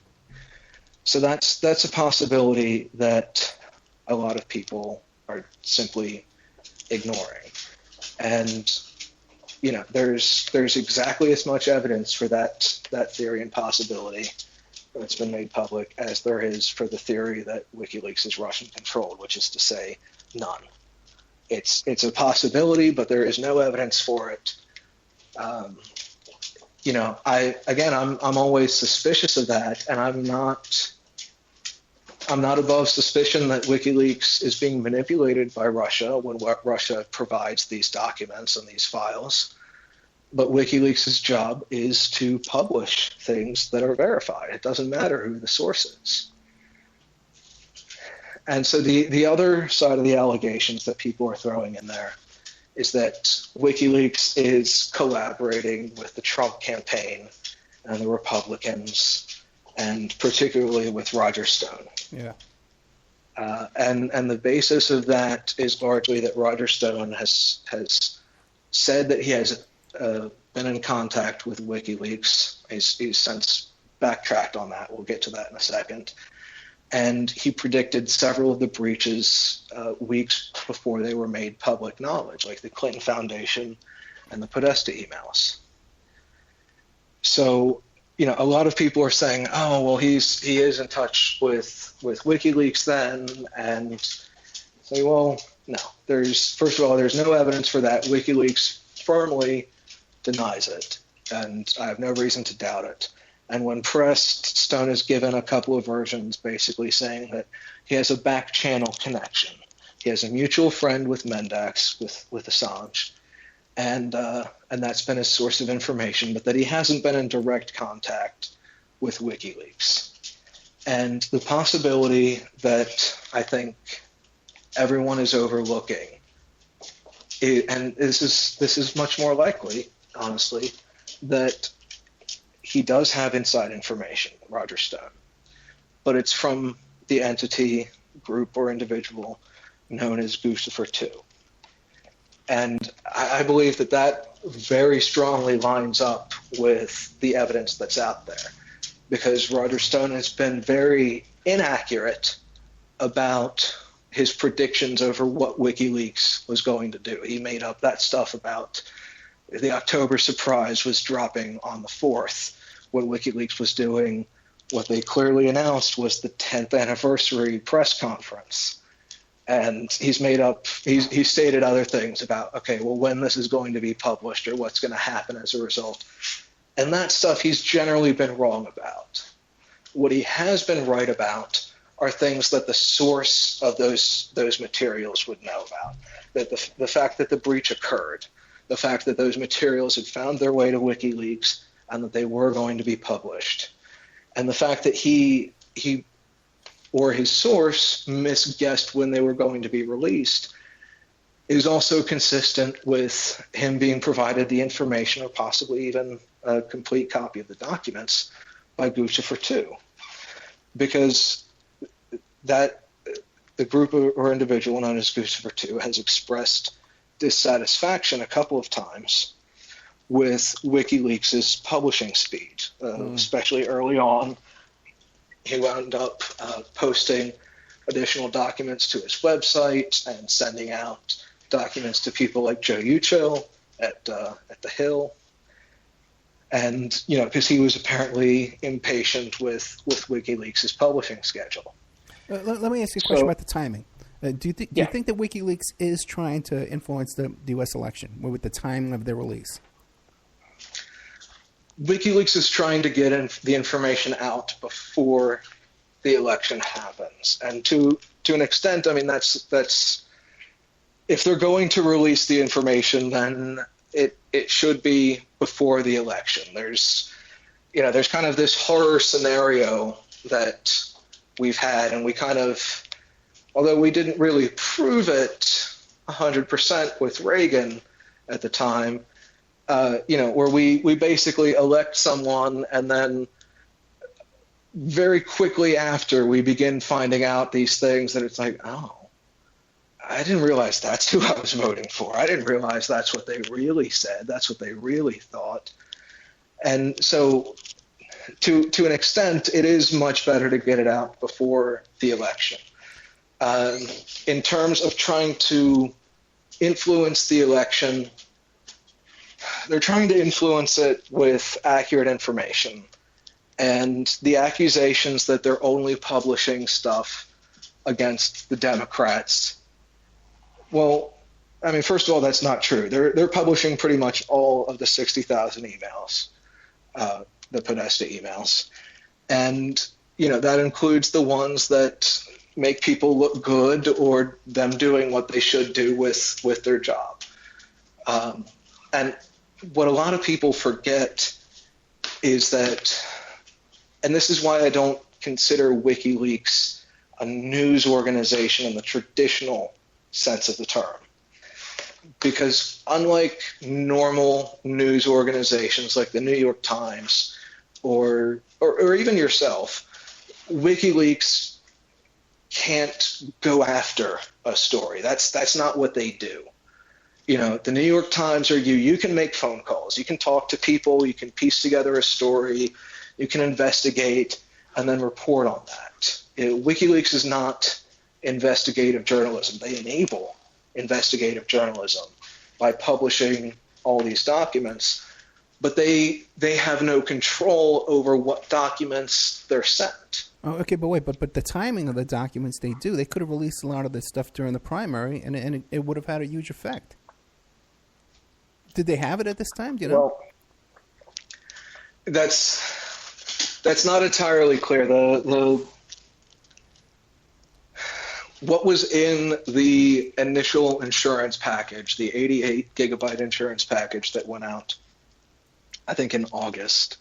So that's a possibility that a lot of people are simply ignoring. And there's exactly as much evidence for that theory and possibility that's been made public as there is for the theory that WikiLeaks is Russian controlled, which is to say none. It's a possibility, but there is no evidence for it. I'm always suspicious of that, and I'm not above suspicion that WikiLeaks is being manipulated by Russia when Russia provides these documents and these files. But WikiLeaks' job is to publish things that are verified. It doesn't matter who the source is. And so the other side of the allegations that people are throwing in there is that WikiLeaks is collaborating with the Trump campaign and the Republicans, and particularly with Roger Stone. Yeah. And the basis of that is largely that Roger Stone has said that he has been in contact with WikiLeaks. He's since backtracked on that. We'll get to that in a second. And he predicted several of the breaches weeks before they were made public knowledge, like the Clinton Foundation and the Podesta emails. So, a lot of people are saying, oh, well, he is in touch with WikiLeaks then, and say, well, no. First of all, there's no evidence for that. WikiLeaks firmly denies it, and I have no reason to doubt it. And when pressed, Stone is given a couple of versions basically saying that he has a back channel connection. He has a mutual friend with Mendax, with Assange, and that's been his source of information, but that he hasn't been in direct contact with WikiLeaks. And the possibility that I think everyone is overlooking, and this is much more likely, honestly, that he does have inside information, Roger Stone, but it's from the entity, group, or individual known as Guccifer II. And I believe that very strongly lines up with the evidence that's out there, because Roger Stone has been very inaccurate about his predictions over what WikiLeaks was going to do. He made up that stuff about the October surprise was dropping on the 4th, when WikiLeaks was doing what they clearly announced was the 10th anniversary press conference. And he stated other things about, okay, well, when this is going to be published or what's going to happen as a result. And that stuff he's generally been wrong about. What he has been right about are things that the source of those materials would know about. That the fact that the breach occurred, the fact that those materials had found their way to WikiLeaks and that they were going to be published, and the fact that he or his source misguessed when they were going to be released is also consistent with him being provided the information or possibly even a complete copy of the documents by Guccifer II. Because that the group or individual known as Guccifer II has expressed dissatisfaction a couple of times with WikiLeaks' publishing speed, especially early on. He wound up posting additional documents to his website and sending out documents to people like Joe Ucho at the Hill. And, because he was apparently impatient with WikiLeaks' publishing schedule. Let me ask you a question about the timing. Do you think that WikiLeaks is trying to influence the U.S. election with the timing of their release? WikiLeaks is trying to get the information out before the election happens. And to an extent, I mean, that's if they're going to release the information, then it should be before the election. There's kind of this horror scenario that we've had, and we kind of, although we didn't really prove it 100% with Reagan at the time, where we basically elect someone and then very quickly after we begin finding out these things that it's like, oh, I didn't realize that's who I was voting for. I didn't realize that's what they really said. That's what they really thought. And so to an extent, it is much better to get it out before the election. In terms of trying to influence the election, they're trying to influence it with accurate information. And the accusations that they're only publishing stuff against the Democrats, well, I mean, first of all, that's not true. They're publishing pretty much all of the 60,000 emails, the Podesta emails. And, that includes the ones that make people look good or them doing what they should do with their job. And what a lot of people forget is that, and this is why I don't consider WikiLeaks a news organization in the traditional sense of the term. Because unlike normal news organizations like the New York Times or even yourself, WikiLeaks can't go after a story. That's not what they do. The New York Times or you can make phone calls, you can talk to people, you can piece together a story, you can investigate and then report on that. WikiLeaks is not investigative journalism. They enable investigative journalism by publishing all these documents, but they have no control over what documents they're sent. Oh, okay, but wait, but the timing of the documents they could have released a lot of this stuff during the primary, and it would have had a huge effect. Did they have it at this time? Do you know? Well, that's not entirely clear. What was in the initial insurance package, the 88 gigabyte insurance package that went out, I think in August,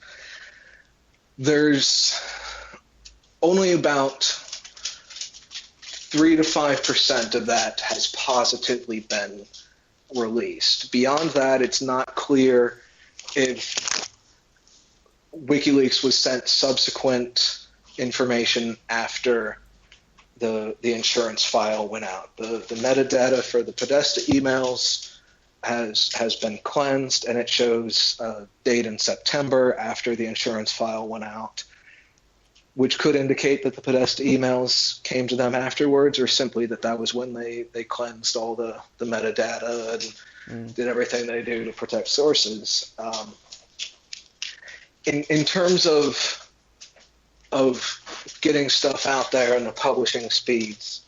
there's only about 3 to 5% of that has positively been released. Beyond that, it's not clear if WikiLeaks was sent subsequent information after the insurance file went out. The metadata for the Podesta emails has been cleansed, and it shows a date in September after the insurance file went out, which could indicate that the Podesta emails came to them afterwards, or simply that was when they cleansed all the metadata and did everything they do to protect sources. In terms of getting stuff out there and the publishing speeds,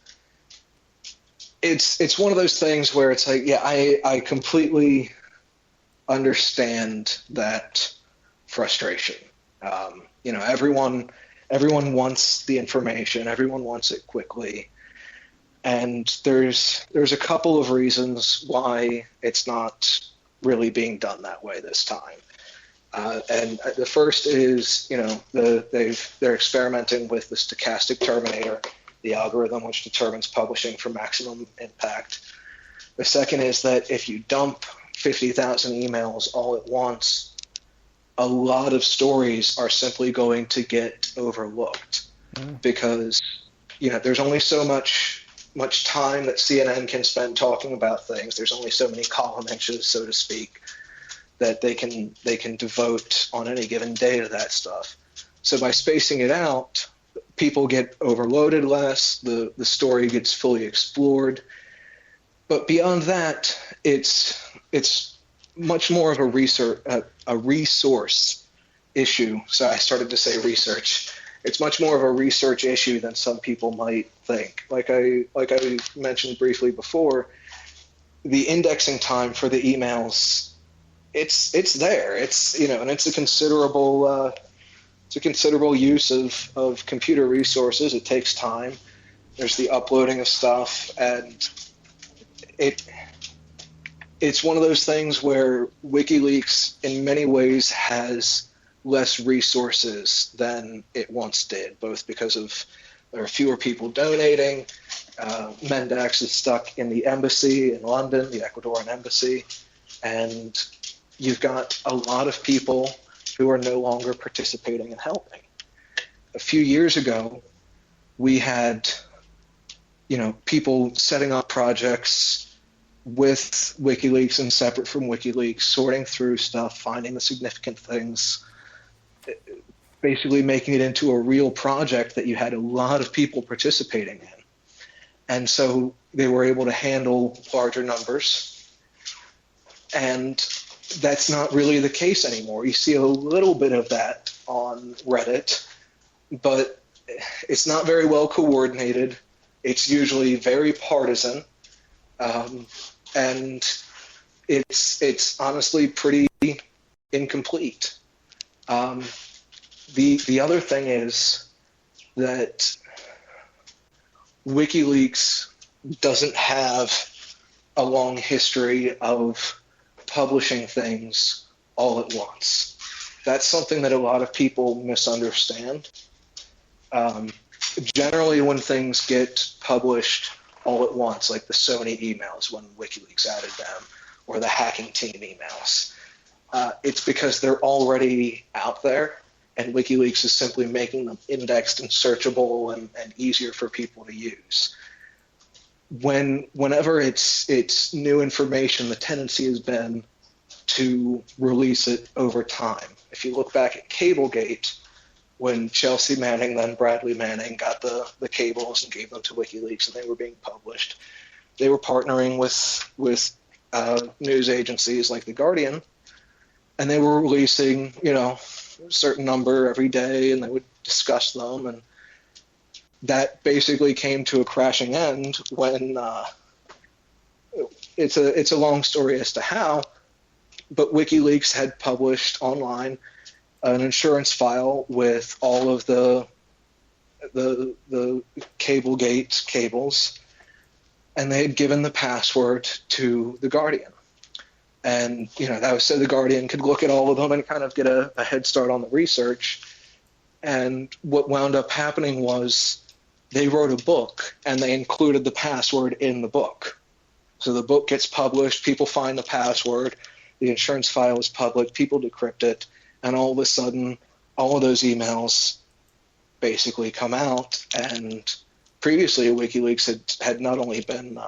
it's one of those things where it's like, yeah, I completely understand that frustration. Everyone wants the information. Everyone wants it quickly. And there's a couple of reasons why it's not really being done that way this time. And the first is, they're experimenting with the stochastic terminator, the algorithm which determines publishing for maximum impact. The second is that if you dump 50,000 emails all at once, a lot of stories are simply going to get overlooked because, there's only so much time that CNN can spend talking about things. There's only so many column inches, so to speak, that they can devote on any given day to that stuff. So by spacing it out, people get overloaded less, the story gets fully explored. But beyond that, it's much more of a resource issue. So I started to say research. It's much more of a research issue than some people might think. Like I mentioned briefly before, the indexing time for the emails, it's there. It's and it's a considerable use of computer resources. It takes time. There's the uploading of stuff, and it's one of those things where WikiLeaks in many ways has less resources than it once did, both because there are fewer people donating. Mendax is stuck in the embassy in London, the Ecuadorian embassy, and you've got a lot of people who are no longer participating and helping. A few years ago, we had, people setting up projects with WikiLeaks and separate from WikiLeaks, sorting through stuff, finding the significant things, basically making it into a real project that you had a lot of people participating in. And so they were able to handle larger numbers. And that's not really the case anymore. You see a little bit of that on Reddit, but it's not very well coordinated. It's usually very partisan. And it's honestly pretty incomplete. The other thing is that WikiLeaks doesn't have a long history of publishing things all at once. That's something that a lot of people misunderstand. Generally, when things get published all at once, like the Sony emails when WikiLeaks added them, or the hacking team emails, it's because they're already out there, and WikiLeaks is simply making them indexed and searchable and easier for people to use. Whenever it's new information, the tendency has been to release it over time. If you look back at Cablegate, when Chelsea Manning, then Bradley Manning, got the cables and gave them to WikiLeaks and they were being published, they were partnering with news agencies like The Guardian, and they were releasing, a certain number every day, and they would discuss them, and that basically came to a crashing end when it's a long story as to how, but WikiLeaks had published online an insurance file with all of the Cablegate cables, and they had given the password to The Guardian. And, that was so The Guardian could look at all of them and kind of get a head start on the research. And what wound up happening was they wrote a book and they included the password in the book. So the book gets published, people find the password, the insurance file is public, people decrypt it, and all of a sudden, all of those emails basically come out. And previously, WikiLeaks had not only been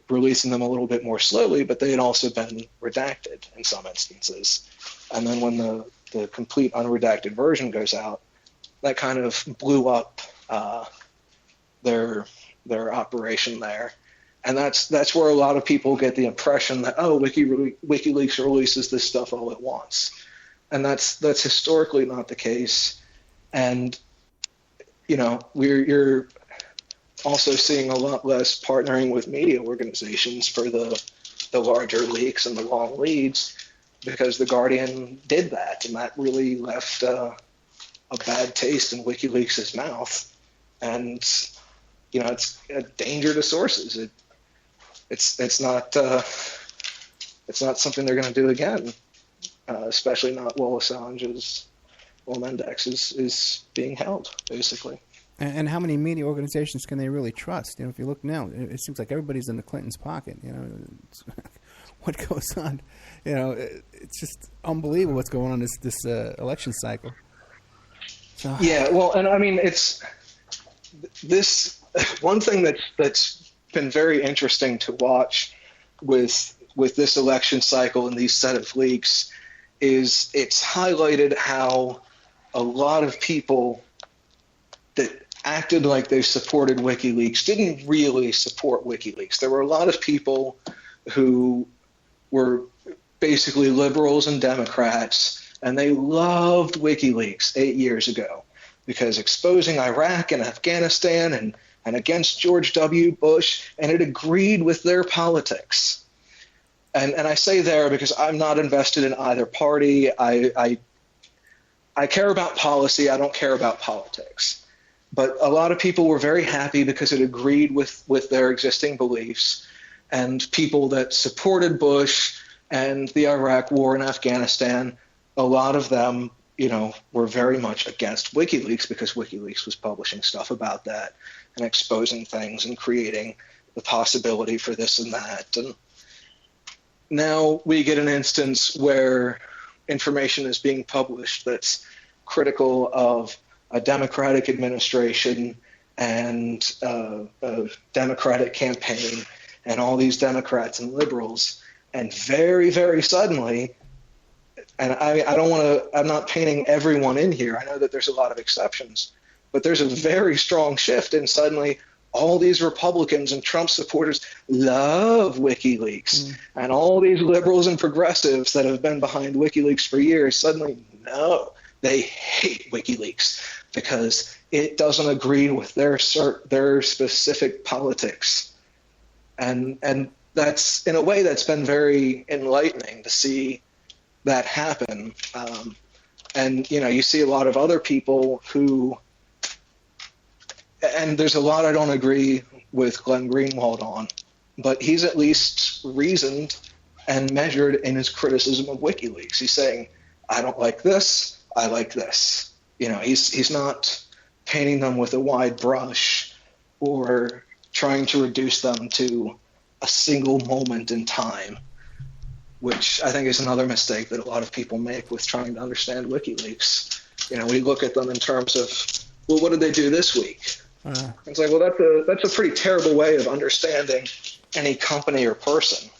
releasing them a little bit more slowly, but they had also been redacted in some instances. And then when the complete unredacted version goes out, that kind of blew up their operation there. And that's where a lot of people get the impression that, WikiLeaks releases this stuff all at once. And that's historically not the case. And, you're also seeing a lot less partnering with media organizations for the larger leaks and the long leads, because The Guardian did that, and that really left a bad taste in WikiLeaks' mouth. And it's a danger to sources. It's not something they're going to do again, especially not while Assange's index is being held, basically. And how many media organizations can they really trust? If you look now, it seems like everybody's in the Clintons' pocket. What goes on? It's just unbelievable what's going on this election cycle. So. Yeah, well, and I mean, it's this one thing that's been very interesting to watch with this election cycle and these set of leaks is it's highlighted how a lot of people that acted like they supported WikiLeaks didn't really support WikiLeaks. There were a lot of people who were basically liberals and Democrats, and they loved WikiLeaks 8 years ago because exposing Iraq and Afghanistan and against George W. Bush, and it agreed with their politics. And I say there because I'm not invested in either party. I care about policy. I don't care about politics. But a lot of people were very happy because it agreed with their existing beliefs. And people that supported Bush and the Iraq war in Afghanistan, a lot of them, were very much against WikiLeaks because WikiLeaks was publishing stuff about that and exposing things and creating the possibility for this and that. And now we get an instance where information is being published that's critical of a Democratic administration and a Democratic campaign and all these Democrats and liberals. And very, very suddenly, and I'm not painting everyone in here. I know that there's a lot of exceptions, but there's a very strong shift. And suddenly all these Republicans and Trump supporters love WikiLeaks. And all these liberals and progressives that have been behind WikiLeaks for years, suddenly, no, they hate WikiLeaks because it doesn't agree with their specific politics. And that's, in a way, that's been very enlightening to see that happen. And you see a lot of other people who, and there's a lot I don't agree with Glenn Greenwald on, but he's at least reasoned and measured in his criticism of WikiLeaks. He's saying, I don't like this, I like this. He's not painting them with a wide brush or trying to reduce them to a single moment in time, which I think is another mistake that a lot of people make with trying to understand WikiLeaks. We look at them in terms of, well, what did they do this week? It's like, well, that's a pretty terrible way of understanding any company or person.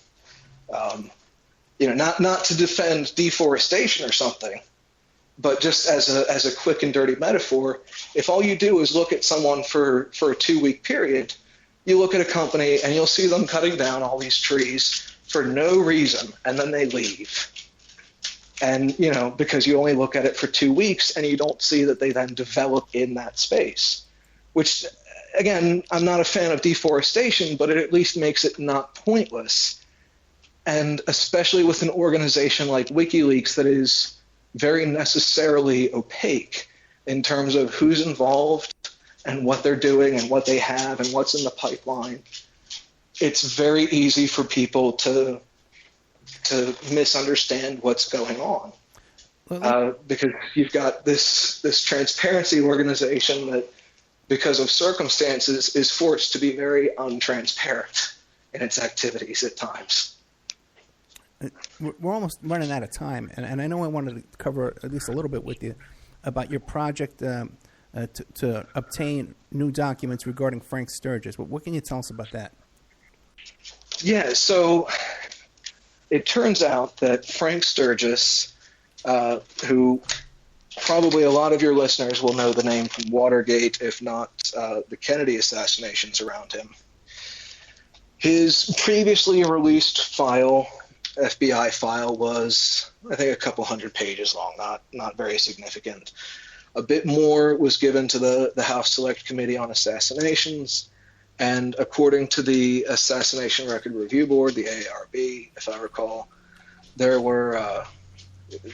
Not to defend deforestation or something, but just as a quick and dirty metaphor, if all you do is look at someone for a 2-week period, you look at a company and you'll see them cutting down all these trees for no reason, and then they leave. And, because you only look at it for 2 weeks and you don't see that they then develop in that space, which, again, I'm not a fan of deforestation, but it at least makes it not pointless. And especially with an organization like WikiLeaks that is very necessarily opaque in terms of who's involved and what they're doing and what they have and what's in the pipeline, it's very easy for people to misunderstand what's going on. Because you've got this transparency organization that, because of circumstances, is forced to be very untransparent in its activities at times. We're almost running out of time, and I know I wanted to cover at least a little bit with you about your project to obtain new documents regarding Frank Sturgis. What can you tell us about that? Yeah, so it turns out that Frank Sturgis, who probably a lot of your listeners will know the name from Watergate, if not the Kennedy assassinations around him, his previously released file, FBI file, was, I think, a couple hundred pages long, not very significant. A bit more was given to the House Select Committee on Assassinations, and according to the Assassination Record Review Board, the ARB, if I recall, there were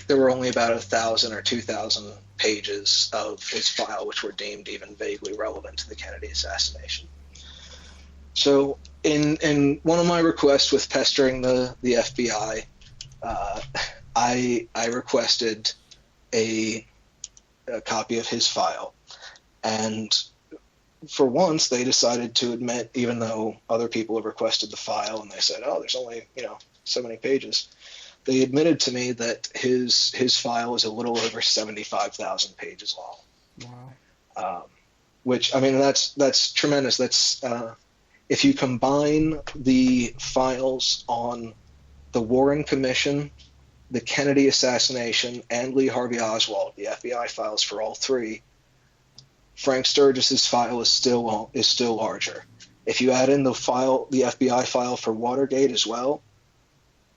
only about 1,000 or 2,000 pages of his file which were deemed even vaguely relevant to the Kennedy assassination. So in one of my requests with pestering the FBI, I requested a copy of his file, and for once they decided to admit, even though other people have requested the file and they said, oh, there's only so many pages, they admitted to me that his file is a little over 75,000 pages long. Wow. Which, I mean, that's tremendous. That's if you combine the files on the Warren Commission, the Kennedy assassination, and Lee Harvey Oswald, the FBI files for all three, Frank Sturgis's file is still larger. If you add in the FBI file for Watergate as well,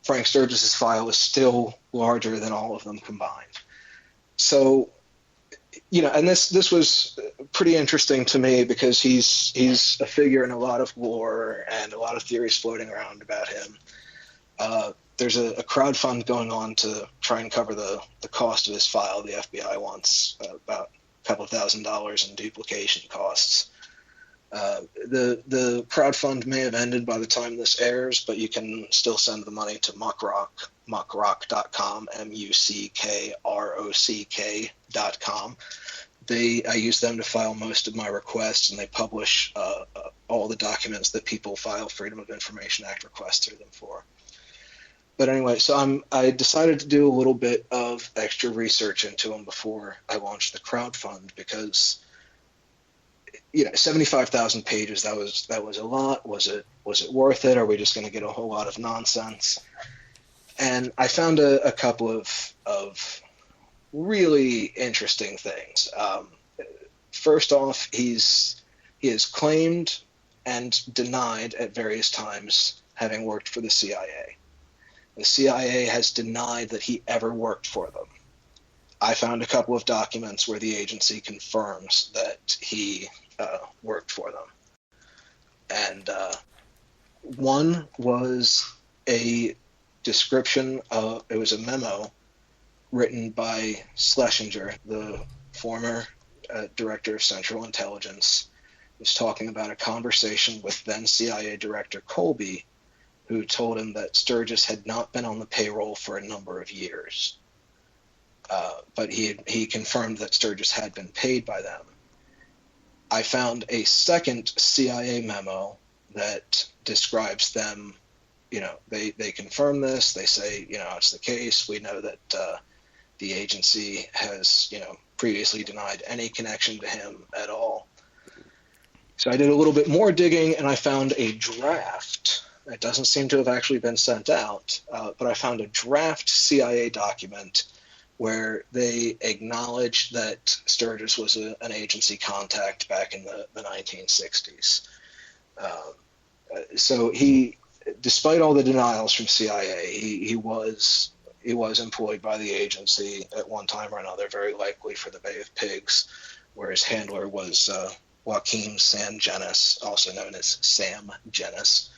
Frank Sturgis's file is still larger than all of them combined. So, and this was pretty interesting to me because he's a figure in a lot of lore and a lot of theories floating around about him. There's a crowdfund going on to try and cover the cost of his file. The FBI wants about a couple of $1,000s in duplication costs. The crowdfund may have ended by the time this airs, but you can still send the money to muckrock.com, muckrock.com. I use them to file most of my requests, and they publish all the documents that people file Freedom of Information Act requests through them for. But anyway, so I decided to do a little bit of extra research into him before I launched the crowdfund because 75,000 pages, that was a lot. Was it worth it? Are we just going to get a whole lot of nonsense? And I found a couple of really interesting things. First off, he has claimed and denied at various times having worked for the CIA. The CIA has denied that he ever worked for them. I found a couple of documents where the agency confirms that he worked for them. And one was a description it was a memo written by Schlesinger, the former director of Central Intelligence, was talking about a conversation with then CIA Director Colby, who told him that Sturgis had not been on the payroll for a number of years. But he confirmed that Sturgis had been paid by them. I found a second CIA memo that describes them. They confirm this. They say, it's the case. We know that the agency has, previously denied any connection to him at all. So I did a little bit more digging, and I found a draft. It doesn't seem to have actually been sent out, but I found a draft CIA document where they acknowledged that Sturgis was an agency contact back in the 1960s. So he, despite all the denials from CIA, he was employed by the agency at one time or another, very likely for the Bay of Pigs, where his handler was Joaquim San Genis, also known as Sam Genis.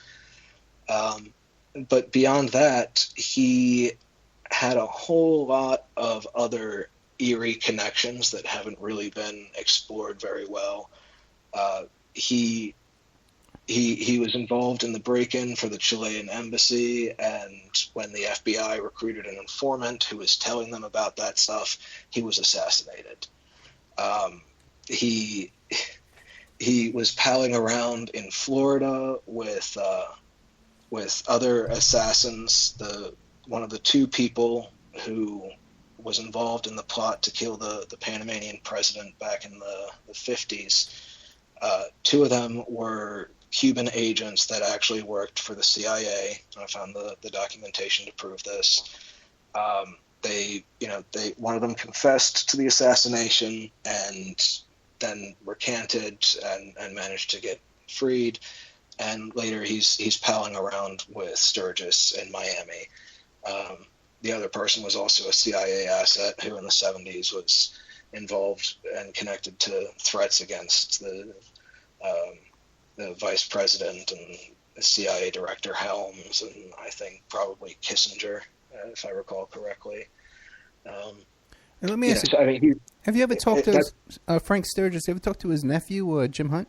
But beyond that, he had a whole lot of other eerie connections that haven't really been explored very well. He was involved in the break-in for the Chilean embassy, and when the FBI recruited an informant who was telling them about that stuff, he was assassinated. He was palling around in Florida with other assassins. One of the two people who was involved in the plot to kill the Panamanian president back in the 50s, two of them were Cuban agents that actually worked for the CIA. I found the documentation to prove this. One of them confessed to the assassination and then recanted and managed to get freed. And later he's palling around with Sturgis in Miami. The other person was also a CIA asset who in the 70s was involved and connected to threats against the vice president and the CIA director Helms, and I think probably Kissinger if I recall correctly. And let me ask you, I mean, have you ever talked to Frank Sturgis? Have you ever talked to his nephew, Jim Hunt?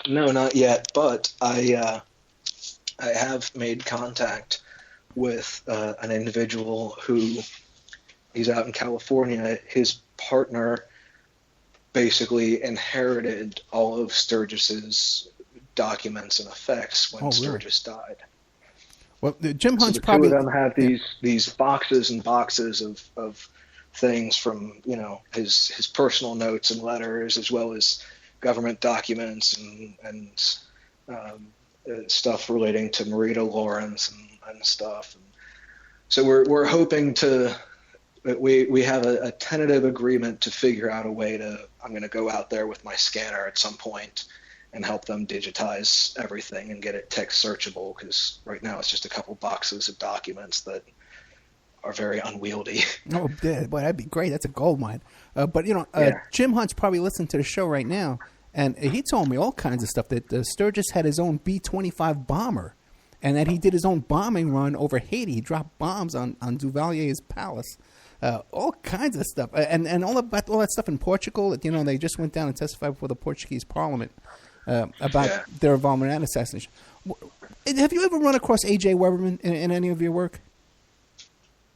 No, not yet, but I have made contact with an individual who, he's out in California. His partner basically inherited all of Sturgis's documents and effects when Sturgis died. Well, Jim Hunt's so the probably... two of them have these boxes and boxes of things from, his personal notes and letters, as well as government documents and stuff relating to Marita Lawrence and stuff. And so we're hoping we have a tentative agreement to figure out a way I'm going to go out there with my scanner at some point and help them digitize everything and get it text searchable, because right now it's just a couple boxes of documents that are very unwieldy. Oh, boy, that'd be great. That's a gold mine. But Jim Hunt's probably listening to the show right now, and he told me all kinds of stuff, that Sturgis had his own B-25 bomber, and that he did his own bombing run over Haiti. He dropped bombs on Duvalier's palace. All kinds of stuff, and all that stuff in Portugal. They just went down and testified before the Portuguese Parliament about their involvement in that assassination. Have you ever run across A.J. Weberman in any of your work?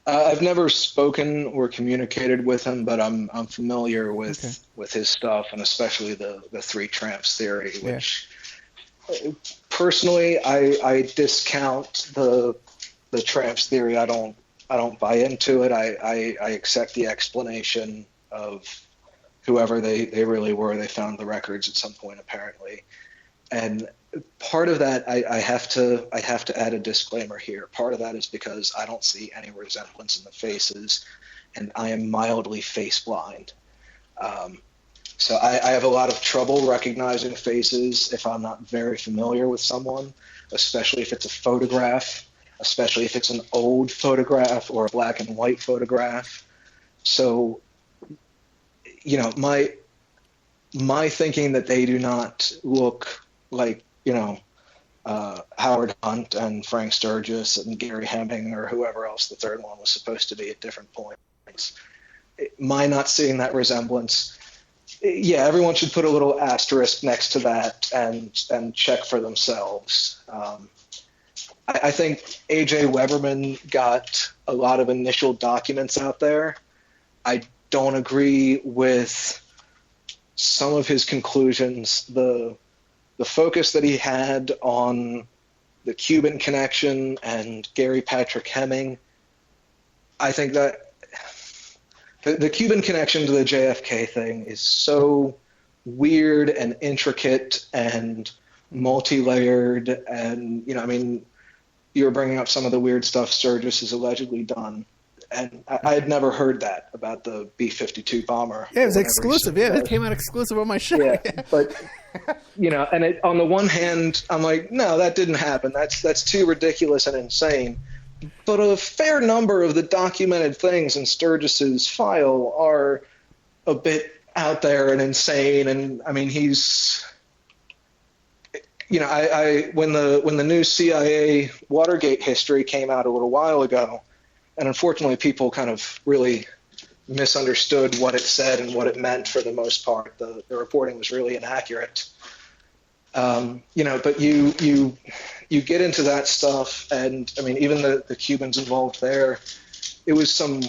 I've never spoken or communicated with him, but I'm familiar with his stuff, and especially the three tramps theory, which personally I discount the tramps theory. I don't buy into it. I accept the explanation of whoever they really were. They found the records at some point, apparently. And part of that, I have to add a disclaimer here. Part of that is because I don't see any resemblance in the faces, and I am mildly face blind. So I have a lot of trouble recognizing faces if I'm not very familiar with someone, especially if it's a photograph, especially if it's an old photograph or a black and white photograph. So, my thinking that they do not look like, Howard Hunt and Frank Sturgis and Gary Hemming or whoever else the third one was supposed to be at different points. My not seeing that resemblance, everyone should put a little asterisk next to that and check for themselves. I think A.J. Weberman got a lot of initial documents out there. I don't agree with some of his conclusions. The focus that he had on the Cuban connection and Gary Patrick Hemming, I think that the Cuban connection to the JFK thing is so weird and intricate and multi-layered, and you were bringing up some of the weird stuff Sturgis has allegedly done, and I had never heard that about the B-52 bomber. Yeah, it was exclusive. Yeah, it came out exclusive on my show. Yeah, but and on the one hand, I'm like, no, that didn't happen. That's too ridiculous and insane. But a fair number of the documented things in Sturgis's file are a bit out there and insane. And I mean, he's, when the new CIA Watergate history came out a little while ago, and unfortunately people kind of really misunderstood what it said and what it meant for the most part. The reporting was really inaccurate. But you get into that stuff, and I mean, even the Cubans involved there, it was some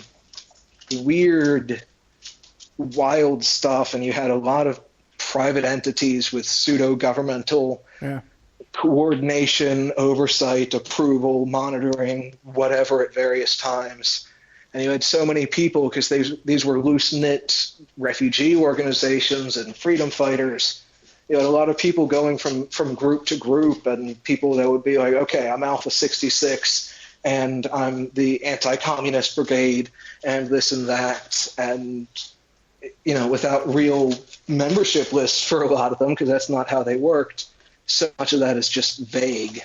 weird, wild stuff, and you had a lot of private entities with pseudo-governmental coordination, oversight, approval, monitoring, whatever at various times. And you had so many people, because these were loose-knit refugee organizations and freedom fighters. You had a lot of people going from group to group, and people that would be like, okay, I'm Alpha 66, and I'm the anti-communist brigade, and this and that. And, without real membership lists for a lot of them, because that's not how they worked. So much of that is just vague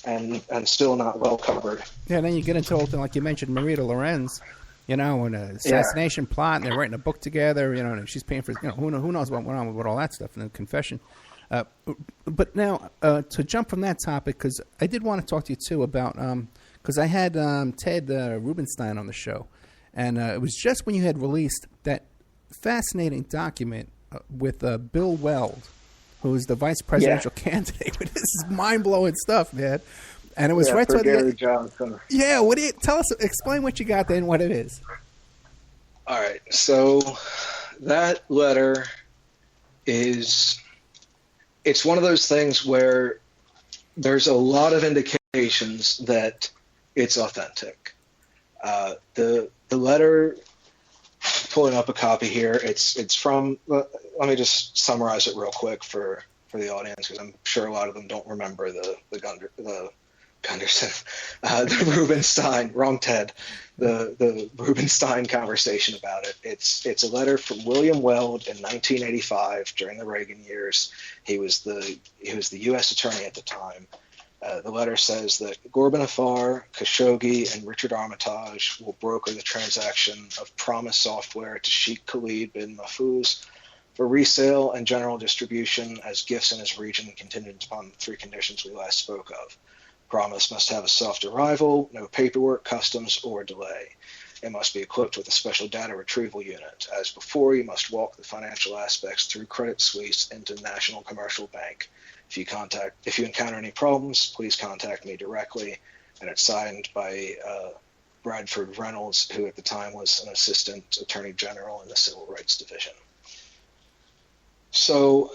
and still not well covered. Yeah, then you get into whole thing, like you mentioned, Marita Lorenz, and an assassination plot, and they're writing a book together, and she's paying for, who knows what went on with all that stuff, and the confession. But now, to jump from that topic, because I did want to talk to you, too, about, because I had Ted Rubenstein on the show, and it was just when you had released that fascinating document with Bill Weld, who is the vice presidential candidate. This is mind-blowing stuff, man. And it was right for to Gary Johnson. Yeah, what do you tell us? Explain what you got there and what it is. All right, so that letter it's one of those things where there's a lot of indications that it's authentic. The letter, pulling up a copy here, it's from, let me just summarize it real quick for the audience, because I'm sure a lot of them don't remember the Gunderson, the Rubenstein, wrong Ted, the Rubenstein conversation about it. It's a letter from William Weld in 1985 during the Reagan years. He was the U.S. attorney at the time. The letter says that Ghorbanifar, Khashoggi, and Richard Armitage will broker the transaction of Promise software to Sheikh Khalid bin Mahfouz for resale and general distribution as gifts in his region, contingent upon the three conditions we last spoke of. Promise must have a soft arrival, no paperwork, customs, or delay. It must be equipped with a special data retrieval unit. As before, you must walk the financial aspects through Credit Suisse into National Commercial Bank. If you encounter any problems, please contact me directly. And it's signed by Bradford Reynolds, who at the time was an assistant attorney general in the Civil Rights Division. So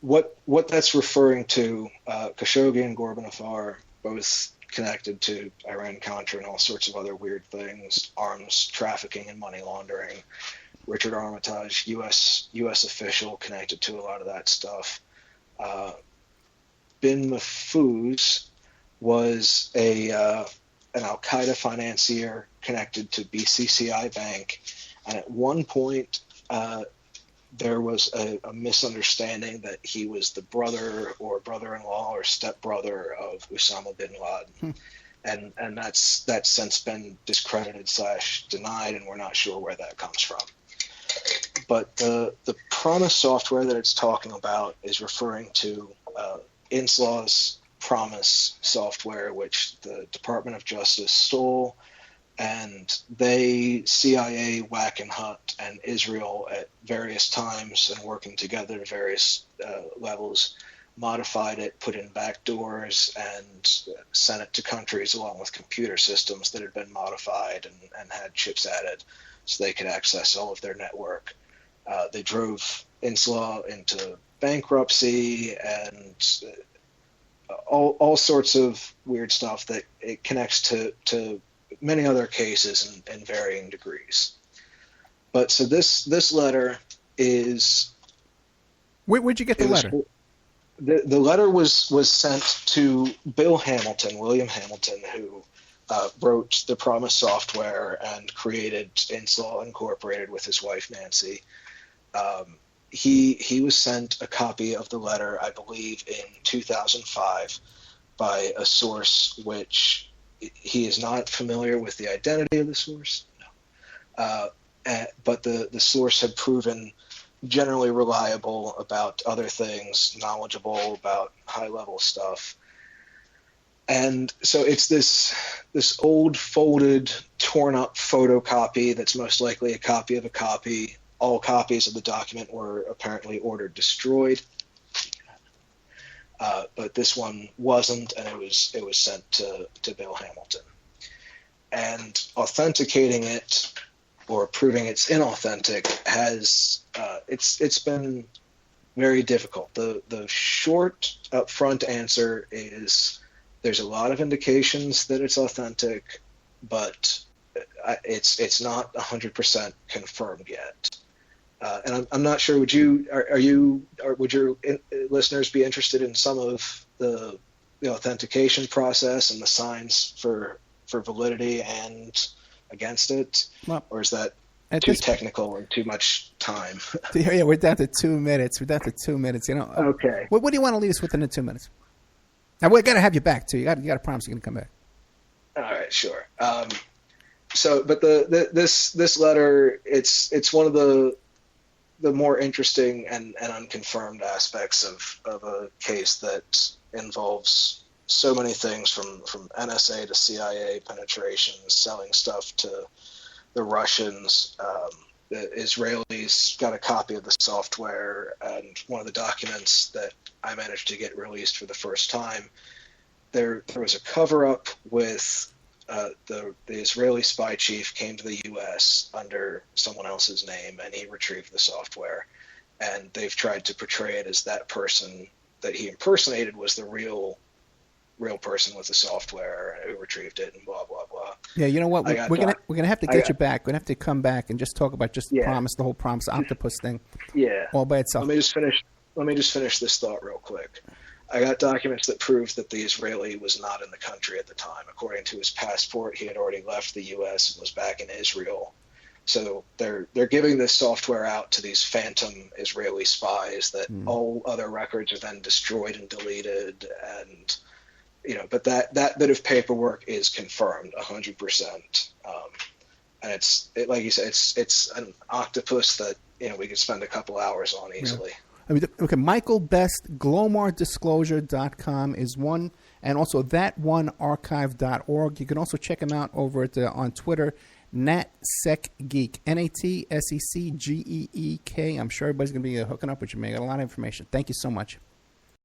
what that's referring to, Khashoggi and Ghorbanifar, both connected to Iran-Contra and all sorts of other weird things, arms trafficking and money laundering. Richard Armitage, U.S. official, connected to a lot of that stuff. Bin Mahfouz was an Al-Qaeda financier connected to BCCI Bank, and at one point there was a misunderstanding that he was the brother or brother-in-law or stepbrother of Osama bin Laden. And that's since been discredited / denied, and we're not sure where that comes from. But the Promise software that it's talking about is referring to Inslaw's Promise software, which the Department of Justice stole, and they, CIA, Wackenhut, and Israel at various times and working together at various levels, modified it, put in backdoors, and sent it to countries along with computer systems that had been modified and had chips added so they could access all of their network. They drove Inslaw into bankruptcy and all sorts of weird stuff that it connects to many other cases in varying degrees. But so this letter is... Where'd you get the letter? The letter was sent to Bill Hamilton, William Hamilton, who wrote the Promise software and created Inslaw Incorporated with his wife Nancy. He was sent a copy of the letter, I believe, in 2005 by a source which he is not familiar with the identity of the source. No. But the source had proven generally reliable about other things, knowledgeable about high-level stuff. And so it's this old, folded, torn-up photocopy that's most likely a copy of a copy. All copies of the document were apparently ordered destroyed. But this one wasn't, and it was sent to Bill Hamilton. And authenticating it or proving it's inauthentic has it's been very difficult. The short upfront answer is there's a lot of indications that it's authentic, but it's not 100% confirmed yet. And I'm not sure. Would your listeners be interested in some of the authentication process and the signs for validity and against it, or is that too technical and too much time? Yeah, we're down to 2 minutes. Okay. What do you want to leave us with in the 2 minutes? Now we're gonna have you back too. You got to promise you're gonna come back. All right, sure. But this letter, it's one of the more interesting and unconfirmed aspects of a case that involves so many things from NSA to CIA penetrations, selling stuff to the Russians. The Israelis got a copy of the software, and one of the documents that I managed to get released for the first time, there was a cover-up with the Israeli spy chief came to the U.S. under someone else's name, and he retrieved the software. And they've tried to portray it as that person that he impersonated was the real person with the software who retrieved it, and blah blah blah. Yeah, you know what? We're gonna have to get you back. We're gonna have to come back and just talk about the whole Promise Octopus thing. Yeah, all by itself. Let me just finish this thought real quick. I got documents that prove that the Israeli was not in the country at the time. According to his passport, he had already left the U.S. and was back in Israel. So they're giving this software out to these phantom Israeli spies that all other records are then destroyed and deleted, and but that bit of paperwork is confirmed 100%. And like you said, it's an octopus that we could spend a couple hours on easily. Yeah. Okay, Michael Best, GlomarDisclosure.com is one, and also thatonearchive.org. You can also check him out over at on Twitter, NatSecGeek, NatSecGeek. I'm sure everybody's going to be hooking up with you, man. Got a lot of information. Thank you so much.